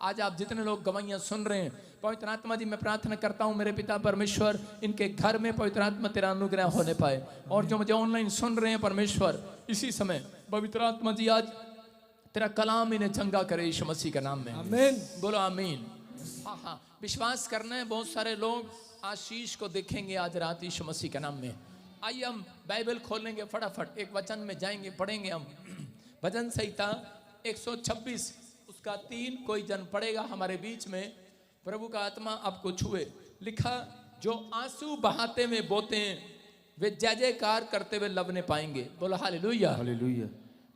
आज आप जितने लोग गवाहियां सुन रहे हैं, पवित्र आत्मा जी मैं प्रार्थना करता हूं मेरे पिता परमेश्वर, इनके घर में पवित्र आत्मा तेरा अनुग्रह होने पाए। और जो मुझे ऑनलाइन सुन रहे हैं परमेश्वर, इसी समय पवित्र आत्मा जी आज तेरा कलाम इन्हें चंगा करे यीशु मसीह के नाम में। आमीन। बोलो आमीन। हाँ, विश्वास करना है। बहुत सारे लोग आशीष को देखेंगे आज रात यीशु मसीह के नाम में। आइए हम बाइबल खोलेंगे, फटाफट एक वचन में जाएंगे, पढ़ेंगे हम भजन संहिता 126 उसका 3। कोई जन पढ़ेगा हमारे बीच में। प्रभु का आत्मा आपको छुए। लिखा, जो आंसू बहाते में बोते हैं वे जय जयकार करते हुए लवने पाएंगे। बोलो हालेलुया। हालेलुया।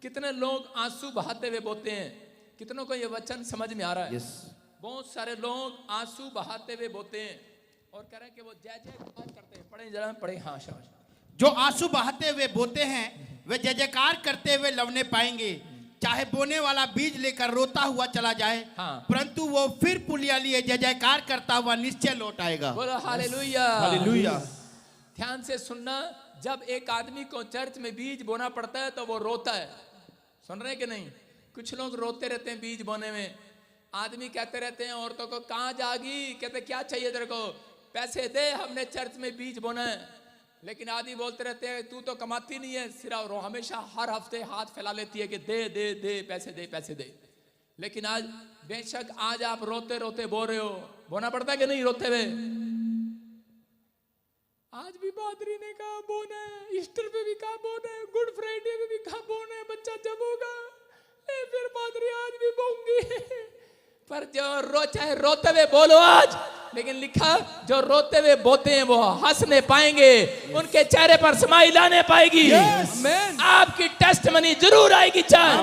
कितने लोग आंसू बहाते हुए बोते हैं? कितनों को ये वचन समझ में आ रहा है? बहुत सारे लोग आंसू बहाते हुए बोते हैं और कह रहे हैं कि वो जय जयकार करते हैं। पढ़े जरा, पढ़े। हाँ शाबाश। जो आंसू बहाते हुए बोते हैं वे जय जयकार करते हुए लवने पाएंगे। चाहे बोने वाला बीज लेकर रोता हुआ चला जाए, परंतु वो फिर पुलिया लिए जय जयकार करता हुआ निश्चय लौट आएगा। बोलो हालेलुया। हालेलुया। ध्यान से सुनना, जब एक आदमी को चर्च में बीज बोना पड़ता है तो वो रोता है। सुन रहे हैं कि नहीं? कुछ लोग रोते रहते हैं बीज बोने में। आदमी कहते रहते हैं औरतों को, कहाँ जागी? कहते क्या चाहिए तेरे को? पैसे दे, हमने चर्च में बीज बोना है। लेकिन आदमी बोलते रहते हैं तू तो कमाती नहीं है, सिर्फ हमेशा हर हफ्ते हाथ फैला लेती है कि दे दे दे, पैसे दे पैसे दे। लेकिन आज बेशक आज आप रोते रोते बो रहे हो, बोना पड़ता है कि नहीं रोते हुए? आज भी पादरी ने कहा बोना है, ईस्टर पे भी कहा बोना है, गुड फ्राइडे पे भी कहा बोना है, बच्चा जब होगा फिर पादरी आज भी बोंगी। पर जो चाहे रोते हुए बोलो आज, लेकिन लिखा जो रोते हुए बोते हैं वो हंसने पाएंगे। उनके चेहरे पर स्माइल आने पाएगी। आपकी टेस्टमनी जरूर आएगी। चाहे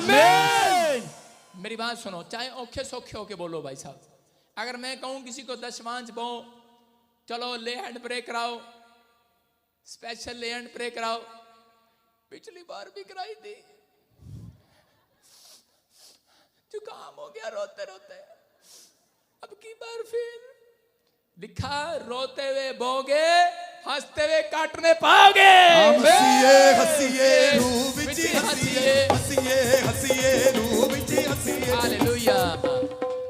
मेरी बात सुनो, चाहे औखे सौखे होके बोलो भाई साहब। अगर मैं कहूं किसी को 10 पांच बो, चलो ले हैंड प्रे कराओ, स्पेशल ले हैंड प्रे कराओ। पिछली बार भी कराई थी, जुकाम हो गया रोते रोते। अब की बार फिर लिखा, रोते हुए बोगे, हंसते हुए काटने पाओगे। हंसिए हंसिए रूह विच हंसिए, हंसिए हंसिए रूह विच हंसिए। हालेलुया।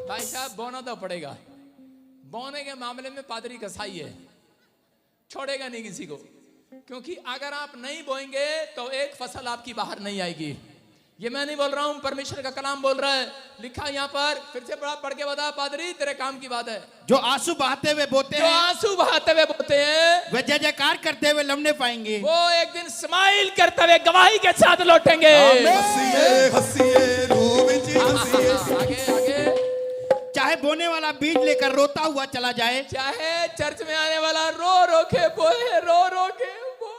भाई साहब बोना तो पड़ेगा। बोने के मामले में पादरी कसाई है, छोड़ेगा नहीं किसी को। क्योंकि अगर आप नहीं बोएंगे तो एक फसल आपकी बाहर नहीं आएगी। ये मैं नहीं बोल रहा हूं, परमेश्वर का कलाम बोल रहा है। लिखा यहाँ पर, फिर से बड़ा पढ़ के बता पादरी, तेरे काम की बात है। जो आंसू बहाते हुए बोते हैं, जो आंसू बहाते हुए बोते हैं वे जय जयकार करते हुए लवने पाएंगे। वो एक दिन स्माइल करते हुए गवाही के साथ लौटेंगे। हंसिए हंसिए रूह विच हंसिए। आगे आगे। चाहे बोने वाला बीज लेकर रोता हुआ चला जाए, चाहे चर्च में आने वाला रो रो के बोए, रो रो के बो।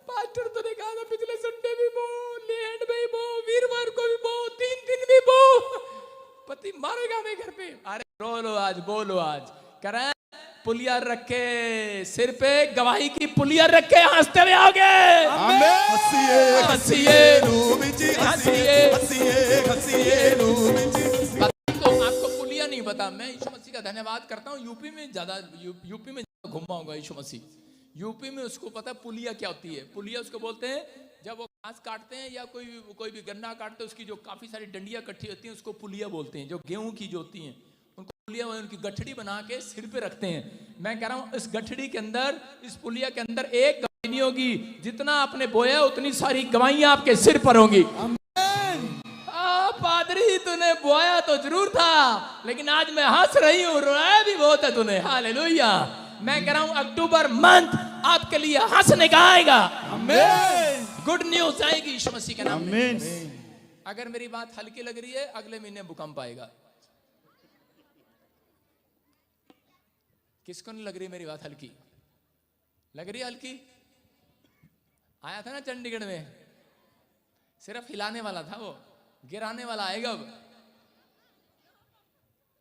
पास्टर तो ने कहा था पिछले संडे भी बो, लेंड भी बो, वीरवार को भी बो, 3 दिन भी बो। पति मारेगा मैं घर पे। अरे रो लो आज, बोलो आज। करें पुलिया रखे सिर पे, गवाही की पुलिया रखे, हंसते हुए आओगे। हंसिए हंसिए रूह विच हंसिए, हंसिए हंसिए रूह विच। आपको पुलिया नहीं पता। मैं यीशु मसीह का धन्यवाद करता हूँ। यूपी में ज्यादा घूमा होगा यीशु मसीह। यूपी में उसको पता पुलिया क्या होती है। पुलिया उसको बोलते हैं जब वो घास काटते हैं या कोई भी गन्ना काटते हैं, उसकी जो काफी सारी डंडियां इकट्ठी होती हैं उसको पुलिया बोलते हैं। जो गेहूं की जो होती हैं उनको पुलिया, उनकी गठड़ी बना के सिर पे रखते हैं। मैं कह रहा हूँ इस गठड़ी के अंदर, इस पुलिया के अंदर एक गवाही नहीं होगी। जितना आपने बोया उतनी सारी गवाहियां आपके सिर पर होंगी। पादरी तूने बोया तो जरूर था, लेकिन आज मैं हंस रही हूँ, रोया भी बहुत है तूने। हालेलुया। मैं कह रहा हूं अक्टूबर मंथ आपके लिए हंसने का आएगा। गुड न्यूज आएगी यीशु मसीह के नाम में। अगर मेरी बात हल्की लग रही है, अगले महीने भूकंप आएगा। किसको नहीं लग रही मेरी बात हल्की? लग रही है हल्की? आया था ना चंडीगढ़ में, सिर्फ हिलाने वाला था, वो गिराने वाला आएगा अब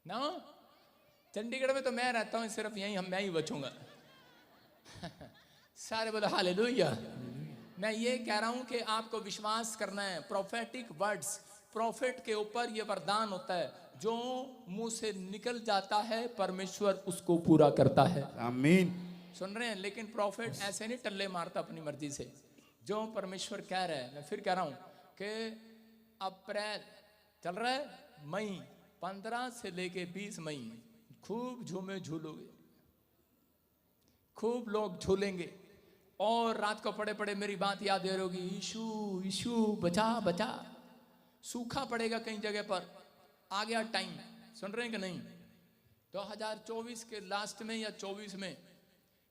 ना। चंडीगढ़ में तो मैं रहता हूं, सिर्फ यहीं मैं ही बचूंगा। सारे बोले हालेलुया। मैं ये कह रहा हूं कि आपको विश्वास करना है। प्रोफेटिक वर्ड्स, प्रोफेट के ऊपर ये वरदान होता है, जो मुंह से निकल जाता है परमेश्वर उसको पूरा करता है। आमीन। सुन रहे हैं? लेकिन प्रोफेट ऐसे नहीं टल्ले मारता अपनी मर्जी से। जो परमेश्वर कह रहा है, मैं फिर कह रहा हूं कि अप्रैल चल रहा है, मई 15 से लेके 20 मई खूब झूमे झूलोगे, खूब लोग झूलेंगे और रात को पड़े पड़े मेरी बात याद आ रही, यीशु यीशु बचा बचा। सूखा पड़ेगा कई जगह पर, आ गया टाइम, सुन रहे हैं कि नहीं? 2024 के लास्ट में या 24 में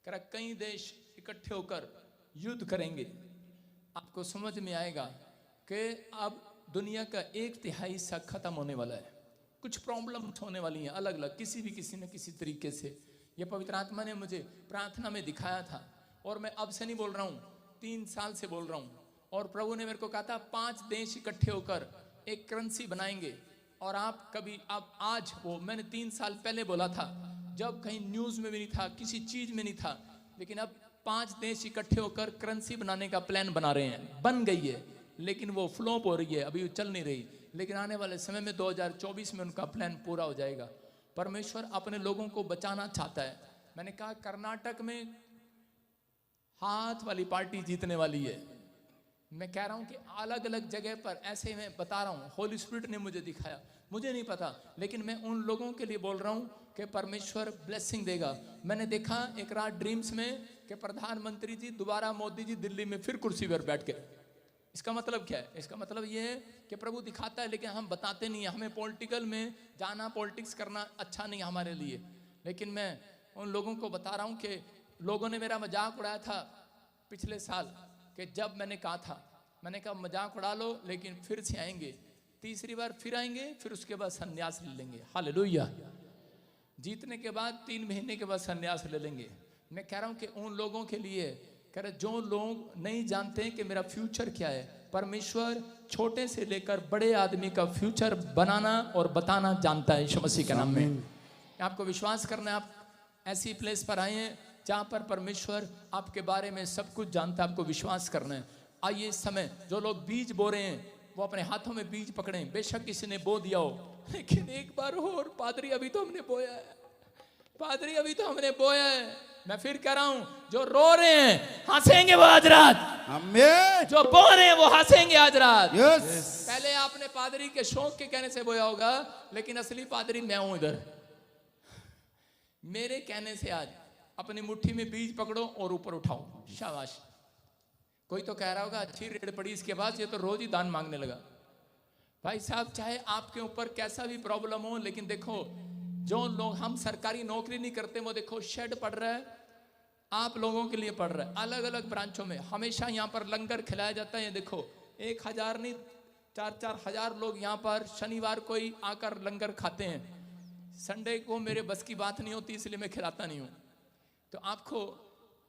कई देश इकट्ठे होकर युद्ध करेंगे। आपको समझ में आएगा कि अब दुनिया का 1/3 हिस्सा खत्म होने वाला है। कुछ प्रॉब्लम्स होने वाली हैं अलग अलग, किसी न किसी तरीके से। ये पवित्र आत्मा ने मुझे प्रार्थना में दिखाया था और मैं अब से नहीं बोल रहा हूँ, 3 साल से बोल रहा हूँ। और प्रभु ने मेरे को कहा था 5 देश इकट्ठे होकर एक करेंसी बनाएंगे। और आप कभी अब आज वो मैंने 3 साल पहले बोला था, जब कहीं न्यूज़ में भी नहीं था, किसी चीज़ में नहीं था, लेकिन अब 5 देश इकट्ठे होकर करेंसी बनाने का प्लान बना रहे हैं। बन गई है लेकिन वो फ्लॉप हो रही है, अभी चल नहीं रही, लेकिन आने वाले समय में 2024 में उनका प्लान पूरा हो जाएगा। परमेश्वर अपने लोगों को बचाना चाहता है। मैंने कहा कर्नाटक में हाथ वाली पार्टी जीतने वाली है। मैं कह रहा हूं कि अलग अलग जगह पर ऐसे मैं बता रहा हूं, होली स्पिरिट ने मुझे दिखाया, मुझे नहीं पता, लेकिन मैं उन लोगों के लिए बोल रहा हूं कि परमेश्वर ब्लेसिंग देगा। मैंने देखा एक रात ड्रीम्स में कि प्रधानमंत्री जी दोबारा मोदी जी दिल्ली में फिर कुर्सी पर बैठ के। इसका मतलब क्या है? इसका मतलब ये है कि प्रभु दिखाता है लेकिन हम बताते नहीं है। हमें पॉलिटिकल में जाना, पॉलिटिक्स करना अच्छा नहीं है हमारे लिए। लेकिन मैं उन लोगों को बता रहा हूं कि लोगों ने मेरा मजाक उड़ाया था पिछले साल कि जब मैंने कहा था, मैंने कहा मजाक उड़ा लो लेकिन फिर से आएंगे, तीसरी बार फिर आएंगे, फिर उसके बाद संन्यास ले लेंगे। हालेलुया। जीतने के बाद 3 महीने के बाद संन्यास ले लेंगे। मैं कह रहा हूं कि उन लोगों के लिए कह रहे जो लोग नहीं जानते कि मेरा फ्यूचर क्या है, परमेश्वर छोटे से लेकर बड़े आदमी का फ्यूचर बनाना और बताना जानता है यीशु मसीह के नाम में। आपको विश्वास करना है, आप ऐसी प्लेस पर आए हैं जहां पर परमेश्वर आपके बारे में सब कुछ जानता है, आपको विश्वास करना है। आइए इस समय जो लोग बीज बो रहे हैं वो अपने हाथों में बीज पकड़ें। बेशक किसी ने बो दिया हो, लेकिन एक बार और पादरी अभी तो हमने बोया है, पादरी अभी तो हमने बोया है। मैं फिर कह रहा हूं, जो रो रहे हैं हंसेंगे वो आज रात, आमीन। जो बो रहे हैं वो हंसेंगे आज रात। यस। पहले आपने पादरी के शौक के कहने से बोया होगा, लेकिन असली पादरी मैं हूं इधर। मेरे कहने से आज अपनी मुट्ठी में बीज पकड़ो और ऊपर उठाओ। शाबाश। कोई तो कह रहा होगा अच्छी रेड पड़ी इसके पास, ये तो रोज ही दान मांगने लगा। भाई साहब, चाहे आपके ऊपर कैसा भी प्रॉब्लम हो, लेकिन देखो जो लोग, हम सरकारी नौकरी नहीं करते, वो देखो शेड पड़ रहा है, आप लोगों के लिए पड़ रहा है। अलग अलग ब्रांचों में हमेशा यहाँ पर लंगर खिलाया जाता है। ये देखो 1000 नहीं 4-4 हजार लोग यहाँ पर शनिवार को ही आकर लंगर खाते हैं। संडे को मेरे बस की बात नहीं होती, इसलिए मैं खिलाता नहीं हूँ। तो आपको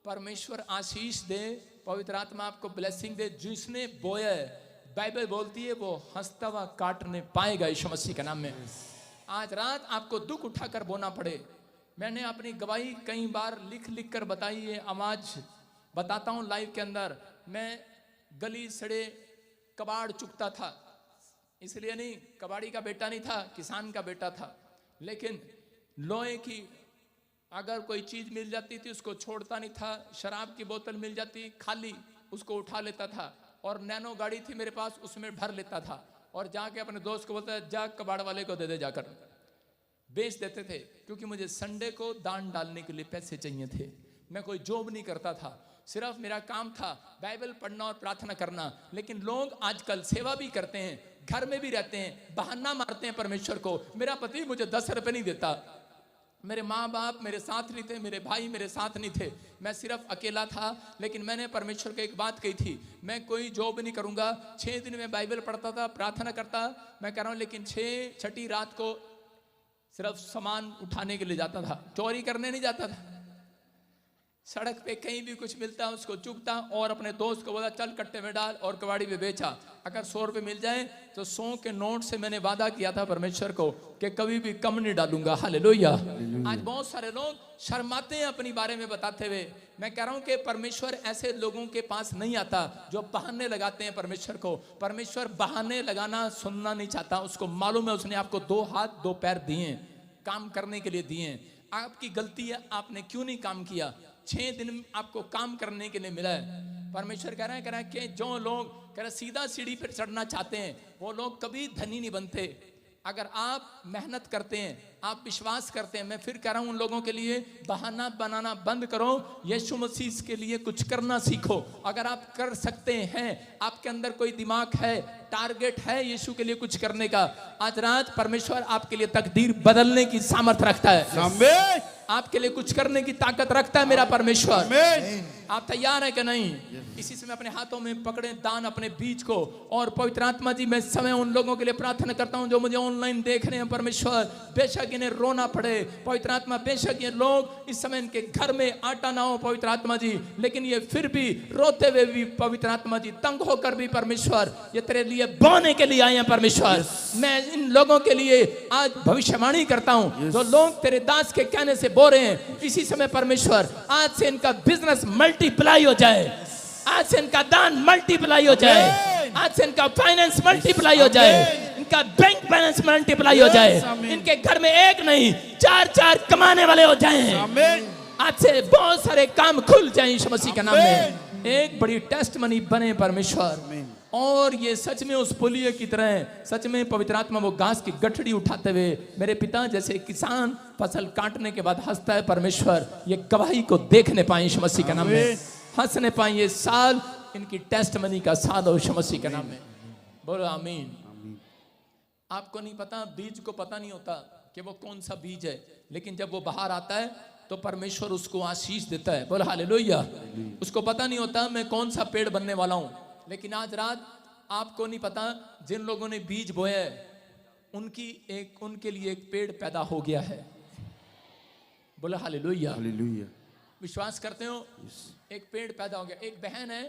परमेश्वर आशीष दे, पवित्र आत्मा आपको ब्लेसिंग दे। जिसने बोया है, बाइबल बोलती है, वो हंसता हुआ काटने पाएगा यीशु मसीह के नाम में। आज रात आपको दुख उठाकर बोना पड़े। मैंने अपनी गवाही कई बार लिख लिख कर बताई है, आवाज बताता हूँ लाइव के अंदर। मैं गली सड़े कबाड़ चुकता था, इसलिए नहीं, कबाड़ी का बेटा नहीं था, किसान का बेटा था। लेकिन लोहे की अगर कोई चीज मिल जाती थी उसको छोड़ता नहीं था। शराब की बोतल मिल जाती खाली, उसको उठा लेता था। और नैनो गाड़ी थी मेरे पास, उसमें भर लेता था और जाके अपने दोस्त को बोलता, जा कबाड़ वाले को दे दे, जाकर बेच देते थे। क्योंकि मुझे संडे को दान डालने के लिए पैसे चाहिए थे। मैं कोई जॉब नहीं करता था, सिर्फ मेरा काम था बाइबल पढ़ना और प्रार्थना करना। लेकिन लोग आजकल सेवा भी करते हैं, घर में भी रहते हैं, बहाना मारते हैं परमेश्वर को। मेरा पति मुझे 10 रुपए नहीं देता, मेरे माँ बाप मेरे साथ नहीं थे, मेरे भाई मेरे साथ नहीं थे, मैं सिर्फ अकेला था। लेकिन मैंने परमेश्वर को एक बात कही थी, मैं कोई जॉब नहीं करूंगा। 6 दिन में बाइबल पढ़ता था, प्रार्थना करता, मैं कह रहा हूँ। लेकिन 6 रात को सिर्फ सामान उठाने के लिए जाता था, चोरी करने नहीं जाता था। सड़क पे कहीं भी कुछ मिलता उसको चुगता और अपने दोस्त को बोला चल कट्टे में डाल, और कबाड़ी में बेचा। अगर 100 रुपये मिल जाए तो 100 के नोट से मैंने वादा किया था परमेश्वर को कि कभी भी कम नहीं डालूंगा। हालेलुया। आज बहुत सारे लोग शर्माते हैं अपनी बारे में बताते हुए। मैं कह रहा हूं कि परमेश्वर ऐसे लोगों के पास नहीं आता जो बहाने लगाते हैं परमेश्वर को। परमेश्वर बहाने लगाना सुनना नहीं चाहता, उसको मालूम है उसने आपको 2 हाथ 2 पैर दिए, काम करने के लिए दिए। आपकी गलती है, आपने क्यों नहीं काम किया। 6 दिन आपको काम करने के लिए मिला है। परमेश्वर कह रहा है कि जो लोग कह रहे सीधा सीढ़ी पर चढ़ना चाहते हैं वो लोग कभी धनी नहीं बनते। अगर आप मेहनत करते हैं, आप विश्वास करते हैं, मैं फिर कह रहा हूं उन लोगों के लिए, बहाना बनाना बंद करो, यीशु मसीह के लिए कुछ करना सीखो। अगर आप कर सकते हैं, आपके अंदर कोई दिमाग है, टारगेट है यीशु के लिए कुछ करने का, आज रात परमेश्वर आपके लिए तकदीर बदलने की सामर्थ रखता है, आपके लिए कुछ करने की ताकत रखता है मेरा परमेश्वर। आप तैयार है कि नहीं? इसी समय अपने हाथों में पकड़े दान, अपने बीज को, और पवित्र आत्मा जी मैं समय उन लोगों के लिए प्रार्थना करता हूं जो मुझे ऑनलाइन देख रहे हैं परमेश्वर। बेशक इन्हें रोना पड़े पवित्र आत्मा, बेशक ये लोग इस समय इनके घर में आटा ना हो पवित्र आत्मा जी, लेकिन ये फिर भी रोते हुए भी पवित्र आत्मा जी, तंग होकर भी परमेश्वर ये तेरे लिए बोने के लिए आए हैं परमेश्वर। मैं इन लोगों के लिए आज भविष्यवाणी करता हूं जो लोग तेरे दास के कहने से बो रहे हैं, इसी समय परमेश्वर आज से इनका बिजनेस मल्टीप्लाई हो जाए, आज से इनका दान मल्टीप्लाई हो जाए, आज से इनका फाइनेंस मल्टीप्लाई हो जाए, इनका बैंक बैलेंस मल्टीप्लाई हो जाए, इनके घर में एक नहीं 4 कमाने वाले हो जाएं, आज से बहुत सारे काम खुल जाएं यीशु मसीह के नाम में, एक बड़ी टेस्टमनी बने परमेश्वर। और ये सच में उस पुलिये की तरह सच में पवित्र आत्मा वो घास की गठड़ी उठाते हुए मेरे पिता जैसे किसान फसल काटने के बाद हंसता है परमेश्वर, ये गवाही को देखने पाए यीशु मसीह के नाम में, हंसने पाए, ये साल इनकी टेस्टमनी का साल हो यीशु मसीह के नाम में। बोलो आमीन। आपको नहीं पता, बीज को पता नहीं होता कि वो कौन सा बीज है, लेकिन जब वो बाहर आता है तो परमेश्वर उसको आशीष देता है। बोलो हालेलुया। उसको पता नहीं होता मैं कौन सा पेड़ बनने वाला हूं, लेकिन आज रात आपको नहीं पता जिन लोगों ने बीज बोया है उनके लिए एक पेड़ पैदा हो गया है। बोलो हालेलुया। विश्वास करते हो? एक पेड़ पैदा हो गया। एक बहन है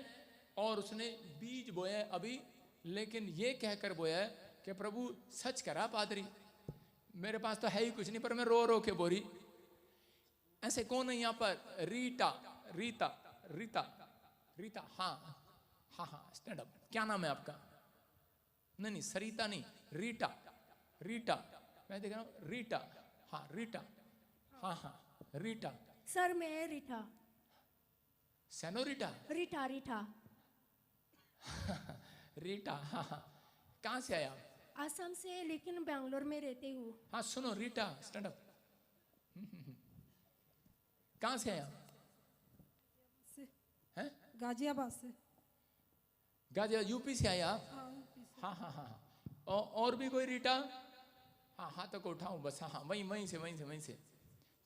और उसने बीज बोया है अभी, लेकिन ये कहकर बोया है कि प्रभु सच करा पादरी, मेरे पास तो है ही कुछ नहीं, पर मैं रो रो के बोरी। ऐसे कौन है यहाँ पर? रीता रीता रीता रीता, हाँ हाँ हाँ, स्टैंड अप। क्या नाम है आपका? नहीं सरिता नहीं, रीटा रीटा, मैं देख रहा हूँ रीटा, हाँ रीटा, हाँ हाँ रीटा। सर मैं रीटा। सेनोरिटा? रीटा रीटा। रीटा, हाँ हाँ। कहाँ से आया? असम से, लेकिन बेंगलोर में रहते हूँ। हाँ सुनो रीटा, स्टैंड अप। कहाँ से आया? हैं? गाजियाबाद से। गाजियाबाद, यूपी से आया आप? हाँ हाँ हाँ। और भी कोई रीटा? हाँ हाथों को उठाऊं बस। हाँ वहीं से।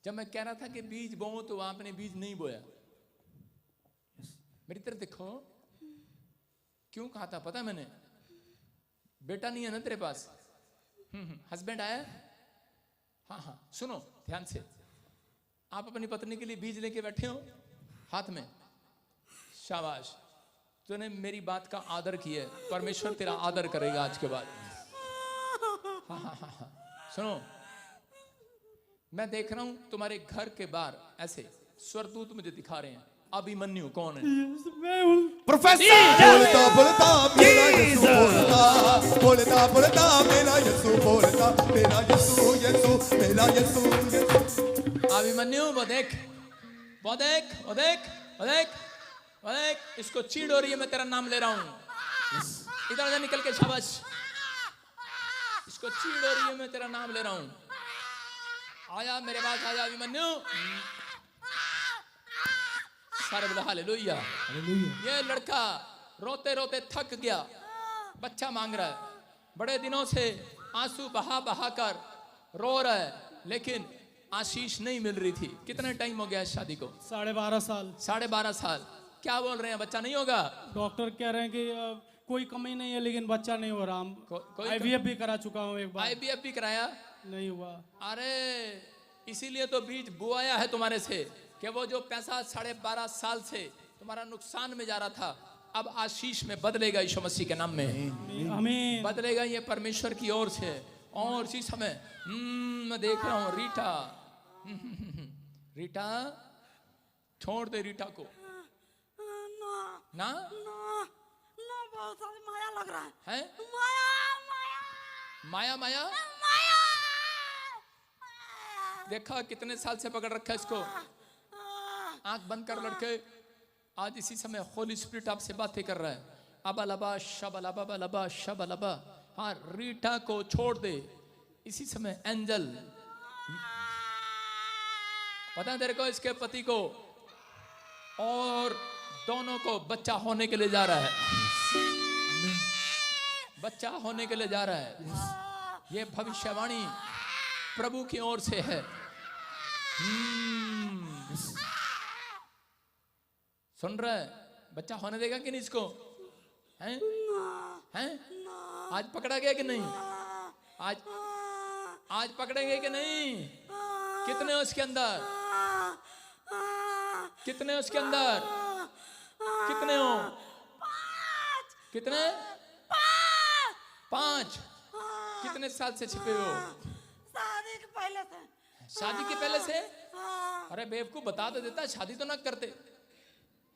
जब मैं कह रहा था कि बीज बोओ तो आपने बीज नहीं बोया। मेरी तरफ देखो। क्यों कहा था पता मैंने? बेटा नहीं है ना तेरे पास? हस्बैंड आया? हाँ हाँ सुनो ध्यान से। आप अपनी पत्नी के लिए बीज लेके बैठे हो हाथ में, शाबाश। तूने मेरी बात का आदर किया है, परमेश्वर तेरा आदर करेगा आज के बाद। हाँ हाँ हाँ हाँ सुनो, मैं देख रहा हूं तुम्हारे घर के बाहर ऐसे स्वरदूत मुझे दिखा रहे हैं। अभिमन्यु कौन है? प्रोफेसर। बोलता बोलता मेरा यीशु बोलता, बोलता बोलता मेरा यीशु बोलता, मेरा यीशु यीशु मेरा यीशु यीशु। अभिमन्यु वो देख, वो देख, वो देख, वो देख, वो देख, इसको चीड़ हो रही है, मैं तेरा नाम ले रहा हूं। इधर जा निकल के, शाबाश। इसको चीड़ हो रही है, मैं तेरा नाम ले रहा हूं। आया मेरे पास, आया अभिमन्यु। सारे बोले हालेलुया। ये लड़का रोते रोते थक गया, बच्चा मांग रहा है, बड़े दिनों से आंसू बहा बहा कर रो रहा है, लेकिन आशीष नहीं मिल रही थी। कितना टाइम हो गया शादी को? 12.5 साल। 12.5 साल। क्या बोल रहे हैं, बच्चा नहीं होगा? डॉक्टर कह रहे हैं कि कोई कमी नहीं है, लेकिन बच्चा नहीं हो रहा। IVF भी करा चुका हूँ एक बार। IVF भी कराया, नहीं हुआ। अरे इसीलिए तो बीज बुआया है तुम्हारे से कि वो जो पैसा 12.5 साल से तुम्हारा नुकसान में जा रहा था, अब आशीष में बदलेगा यीशु मसीह के नाम में। आमीन। बदलेगा ये परमेश्वर की ओर से। और इसी समय मैं देख रहा हूँ रीटा। रीटा छोड़ दे रीटा को ना, बहुत सारी माया लग रहा है? माया माया देखा कितने साल से पकड़ रखा है इसको। आंख बंद कर लड़के, आज इसी समय होली स्पिरिट आपसे बातें कर रहा है। अबा लबा शबा लबा लबा शबा लबा। हाँ रीटा को छोड़ दे, इसी समय एंजल, पता है तेरे को, इसके पति को और दोनों को बच्चा होने के लिए जा रहा है, बच्चा होने के लिए जा रहा है। ये भविष्यवाणी प्रभु की ओर से है। सुन रहा है? बच्चा होने देगा कि नहीं इसको? हैं? हैं? आज पकड़ा गया कि नहीं? आज पकड़ेंगे कि नहीं? कितने उसके अंदर? कितने उसके अंदर? कितने हो? कितने? 5। कितने साल से छिपे हो? शादी के पहले से। शादी के पहले से? अरे बेवकूफ, बता तो देता, शादी तो ना करते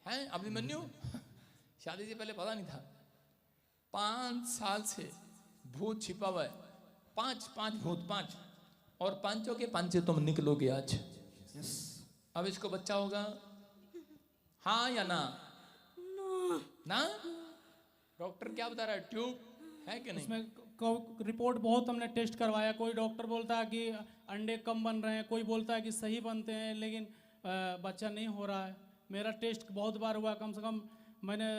हैं। अभिमन्यु, शादी से पहले पता नहीं था। 5 साल से भूत छिपा हुआ है। 5 भूत, 5, और 5 के 5 तुम निकलोगे आज। अब इसको बच्चा होगा, हाँ या ना? ना? डॉक्टर क्या बता रहा है? ट्यूब है कि नहीं? इसमें रिपोर्ट बहुत हमने टेस्ट करवाया। कोई डॉक्टर बोलता है कि अंडे कम बन रहे हैं, कोई बोलता है कि सही बनते हैं, लेकिन बच्चा नहीं हो रहा है। मेरा टेस्ट बहुत बार हुआ, कम से कम मैंने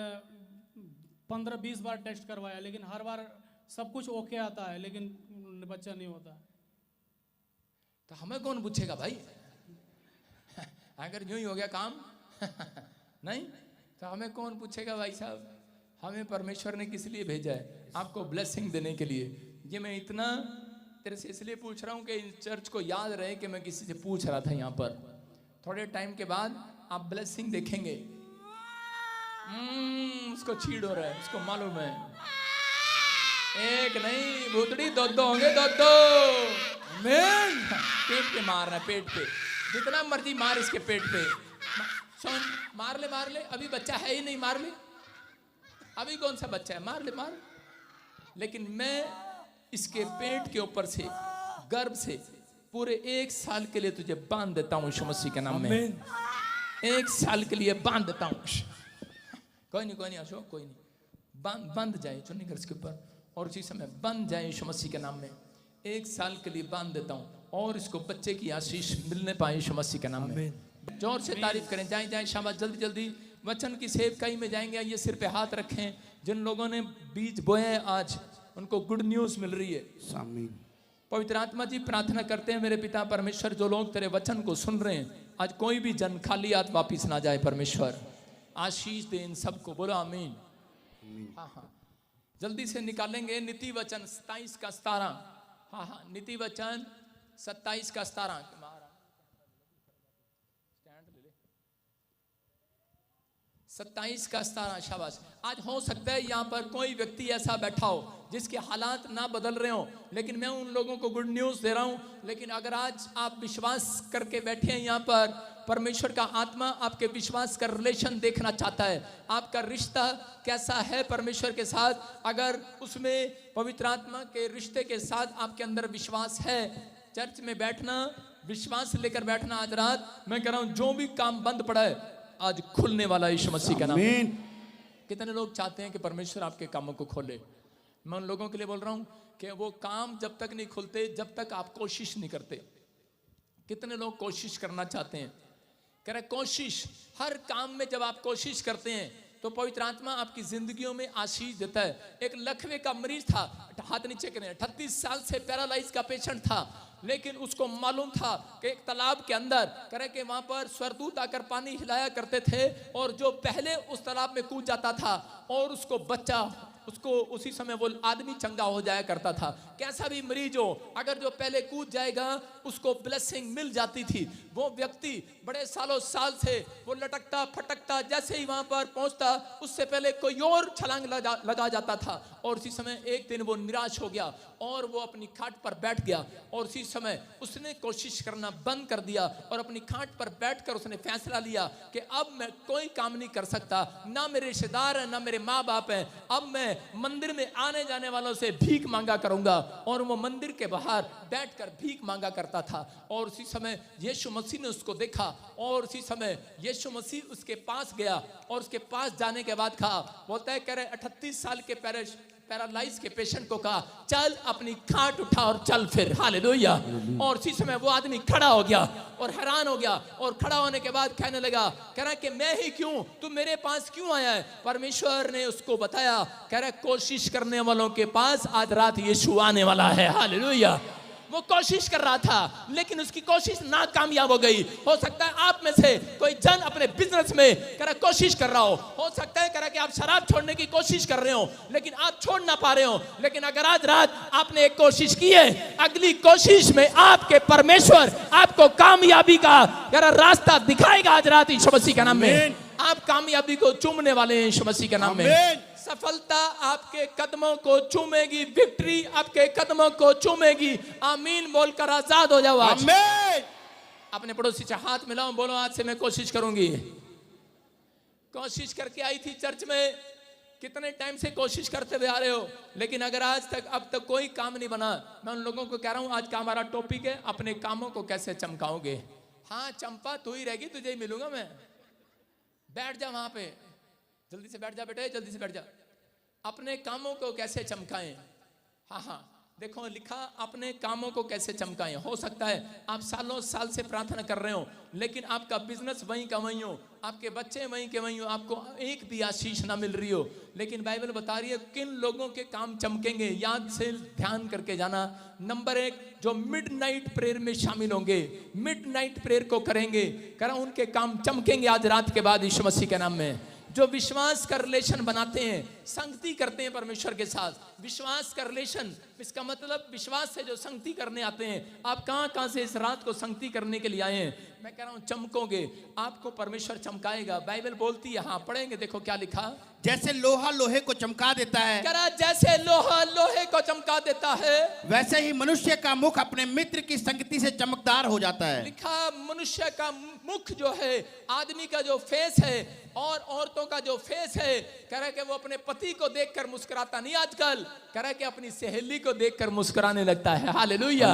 15-20 बार टेस्ट करवाया, लेकिन हर बार सब कुछ ओके आता है, लेकिन बच्चा नहीं होता। तो हमें कौन पूछेगा भाई? अगर यूं ही हो गया काम नहीं तो हमें कौन पूछेगा भाई साहब? हमें परमेश्वर ने किस लिए भेजा है? आपको ब्लेसिंग देने के लिए। ये मैं इतना तेरे से इसलिए पूछ रहा हूँ कि इन चर्च को याद रहे कि मैं किसी से पूछ रहा था यहाँ पर। थोड़े टाइम के बाद आप ब्लेसिंग देखेंगे। उसको छीड़ हो रहा है, उसको मालूम है। एक नहीं भूतड़ी, 2 होंगे, 2। पेट पे मारना, पेट पे, जितना मर्जी मार इसके पेट पे। सुन, मार ले। अभी बच्चा है ही नहीं, मार ले। अभी कौन सा बच्चा है? मार ले, मार। लेकिन मैं इसके पेट के ऊपर से, गर्भ से पूरे 1 साल के लिए तुझे बांध देता हूँ यीशु मसीह के नाम में। 1 साल के लिए बांध देता हूँ। कोई नहीं अशोक, कोई नहीं, बंद जाए चुन्नी कर इसके ऊपर, और उसी समय बंद जाए यीशु मसीह के नाम में। 1 साल के लिए बांध देता हूँ, और इसको बच्चे की आशीष मिलने पाए यीशु मसीह के नाम में। जोर से तारीफ करें। जाएं शाबाश, जल्दी वचन की सेवकाई में जाएंगे। ये सिर पे हाथ रखें। जिन लोगों ने बीज बोए आज, उनको गुड न्यूज मिल रही है। पवित्र आत्मा जी, प्रार्थना करते हैं मेरे पिता परमेश्वर, जो लोग तेरे वचन को सुन रहे हैं, आज कोई भी जन खाली हाथ वापिस ना जाए। परमेश्वर आशीष दे इन सबको। बोलो आमीन। हाँ, जल्दी से निकालेंगे नीति वचन 27 का 17। हाँ, नीति वचन 27 का 17। 27 का 17। शाबाश। आज हो सकता है यहाँ पर कोई व्यक्ति ऐसा बैठा हो जिसके हालात ना बदल रहे हो, लेकिन मैं उन लोगों को गुड न्यूज़ दे रहा हूँ। लेकिन अगर आज आप विश्वास करके बैठे हैं यहाँ पर, परमेश्वर का आत्मा आपके विश्वास का रिलेशन देखना चाहता है। आपका रिश्ता कैसा है परमेश्वर के साथ? अगर उसमें पवित्र आत्मा के रिश्ते के साथ आपके अंदर विश्वास है, चर्च में बैठना, विश्वास लेकर बैठना। आज रात मैं कह रहा हूँ, जो भी काम बंद पड़ा है आज खुलने वाला यीशु मसीह का नाम। कितने लोग चाहते हैं कि परमेश्वर आपके कामों को खोले? मैं उन लोगों के लिए बोल रहा हूं कि वो काम जब तक नहीं खुलते, जब तक आप कोशिश नहीं करते। कितने लोग कोशिश करना चाहते हैं? कह रहे कोशिश, हर काम में जब आप कोशिश करते हैं तो पवित्र आत्मा आपकी जिंदगियों में आशीष देता है। एक लकवे का मरीज था, हाथ नीचे करें, 38 साल से पैरालाइज का पेशेंट था, लेकिन उसको मालूम था कि एक तालाब के अंदर करे कि वहां पर स्वर्गदूत आकर पानी हिलाया करते थे, और जो पहले उस तालाब में कूद जाता था और उसको बच्चा, उसको उसी समय वो आदमी चंगा हो जाया करता था। कैसा भी मरीज हो, अगर जो पहले कूद जाएगा उसको ब्लेसिंग मिल जाती थी। वो व्यक्ति बड़े सालों साल से वो लटकता फटकता, जैसे ही वहां पर पहुंचता उससे पहले कोई और छलांग लगा जाता था, और उसी समय एक दिन वो निराश हो गया और वो अपनी खाट पर बैठ गया, और उसी समय उसने कोशिश करना बंद कर दिया और अपनी खाट पर बैठकर उसने फैसला लिया कि अब मैं कोई काम नहीं कर सकता, ना मेरे रिश्तेदार हैं, ना मेरे माँ बाप हैं, अब मैं मंदिर में आने जाने वालों से भीख मांगा करूंगा। और वो मंदिर के बाहर बैठकर भीख मांगा करता था। और उसी समय यीशु मसीह ने उसको देखा, और उसी समय यीशु मसीह उसके पास गया, और उसके पास जाने के बाद कहा, बोलता है, कह रहे 38 साल के पैरालाइज के पेशेंट को कहा चल अपनी खाट उठा और चल फिर, हालेलुया। और उसी समय वो आदमी खड़ा हो गया और हैरान हो गया, और खड़ा होने के बाद कहने लगा, कह रहा कि मैं ही क्यों, तू मेरे पास क्यों आया है? परमेश्वर ने उसको बताया, कह रहा कोशिश करने वालों के पास आज रात यीशु आने वाला है, हालेलुया। वो कोशिश कर रहा था लेकिन उसकी कोशिश नाकामयाब हो गई। हो सकता है आप में से कोई जन अपने बिजनेस में करा कोशिश कर रहा हो सकता है करा कि आप शराब छोड़ने की कोशिश कर रहे हो लेकिन आप छोड़ ना पा रहे हो। लेकिन अगर आज रात आपने एक कोशिश की है, अगली कोशिश में आपके परमेश्वर आपको कामयाबी का करा रास्ता दिखाएगा आज रात यीशु मसीह के नाम में। आप कामयाबी को चूमने वाले हैं यीशु मसीह के नाम में। सफलता आपके कदमों को चूमेगी, विक्ट्री आपके कदमों को चूमेगी। आमीन बोलकर आजाद हो जाओ आज। अपने पड़ोसी से हाथ मिलाओ, बोलो आज से मैं कोशिश करूंगी। कोशिश करके आई थी चर्च में, कितने टाइम से कोशिश करते हुए आ रहे हो लेकिन अगर आज तक अब तक कोई काम नहीं बना, मैं उन लोगों को कह रहा हूं आज का हमारा टॉपिक है अपने कामों को कैसे चमकाओगे। हाँ चंपा तू ही रहेगी, तुझे ही मिलूंगा मैं। बैठ जा वहां पे, जल्दी से बैठ जा बेटे, जल्दी से बैठ जा। अपने कामों को कैसे चमकाएं। हाँ देखो लिखा, अपने कामों को कैसे चमकाएं। हो सकता है आप सालों साल से प्रार्थना कर रहे हो लेकिन आपका बिजनेस वहीं का वहीं हो, आपके बच्चे वहीं के वहीं हो, आपको एक भी आशीष ना मिल रही हो। लेकिन बाइबल बता रही है किन लोगों के काम चमकेंगे। याद से ध्यान करके जाना। नंबर 1, जो मिडनाइट प्रेयर में शामिल होंगे, मिडनाइट प्रेयर को करेंगे, करा उनके काम चमकेंगे आज रात के बाद यीशु मसीह के नाम में। जो विश्वास का रिलेशन बनाते हैं, संगति करते हैं परमेश्वर के साथ, विश्वास का रिलेशन, इसका मतलब विश्वास से जो संगति करने आते हैं। आप कहां से इस रात को संगति करने के लिए आए हैं। मैं कह रहा हूं चमकोगे, आपको परमेश्वर चमकाएगा। बाइबल बोलती है, हाँ पढ़ेंगे, देखो क्या लिखा। जैसे लोहा लोहे को चमका देता है, करा जैसे लोहा लोहे को चमका देता है, वैसे ही मनुष्य का मुख अपने मित्र की संगति से चमकदार हो जाता है। लिखा मनुष्य का मुख जो है, आदमी का जो फेस है और औरतों का जो फेस है, कह रहा है कि वो अपने पति को देखकर मुस्कुराता नहीं आजकल, कह रहा है कि अपनी सहेली को देखकर मुस्कुराने लगता है। हालेलुया।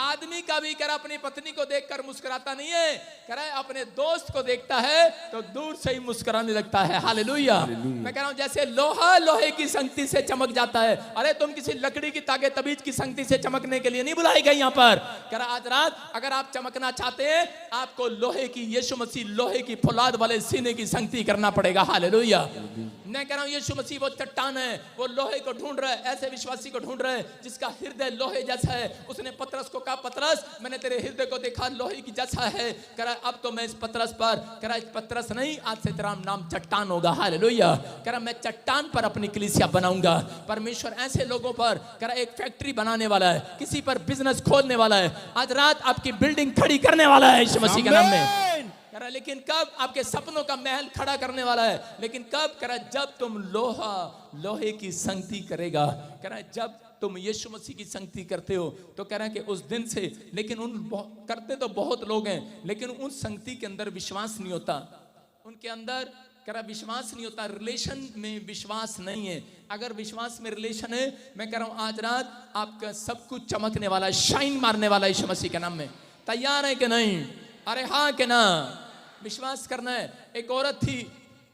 आदमी का भी कह रहा अपनी पत्नी को देखकर मुस्कुराता नहीं है, कह रहा है अपने दोस्त को देखता है तो दूर से ही मुस्कुराने लगता है। हालेलुया। मैं कह रहा हूं जैसे लोहा लोहे की संगति से चमक जाता है। अरे तुम किसी लकड़ी की तागे तबीज की संगति से चमकने के लिए नहीं बुलाई गई यहाँ पर। कह रहा आज रात अगर आप चमकना चाहते हैं, आपको लोहे की, यीशु मसीह लोहे की फौलाद वाले सीने की संगति करना पड़ेगा। हालेलुया। मैं कह रहा हूं यीशु मसीह वो चट्टान है, वो लोहे को ढूंढ रहा है, ऐसे विश्वासी को ढूंढ रहा है जिसका हृदय लोहे जैसा है। उसने पतरस को कहा, पतरस मैंने तेरे हृदय को देखा लोहे की जैसा है। कह रहा अब तो मैं इस पतरस पर, कह रहा इस पतरस नहीं, आज से तेरा नाम चट्टान होगा। हालेलुया। कह रहा मैं चट्टान पर अपनी कलीसिया बनाऊंगा। परमेश्वर ऐसे लोगों पर कह रहा एक फैक्ट्री बनाने वाला है, किसी पर बिजनेस खोलने वाला है। आज रात आपकी बिल्डिंग खड़ी करने वाला है यीशु मसीह के नाम में। करा लेकिन कब? आपके सपनों का महल खड़ा करने वाला है। लेकिन कब? करा जब तुम लोहे की संगति करेगा। करा जब तुम यीशु मसीह की संगति करते हो तो कह रहा है कि उस दिन से, लेकिन करते तो बहुत लोग हैं लेकिन उन संगति के अंदर विश्वास नहीं होता, उनके अंदर करा विश्वास नहीं होता, रिलेशन में विश्वास नहीं है। अगर विश्वास में रिलेशन है, मैं कह रहा हूं आज रात आपका सब कुछ चमकने वाला है, शाइन मारने वाला है यीशु मसीह के नाम में। तैयार है कि नहीं? अरे हाँ कि ना? विश्वास करना है। एक औरत थी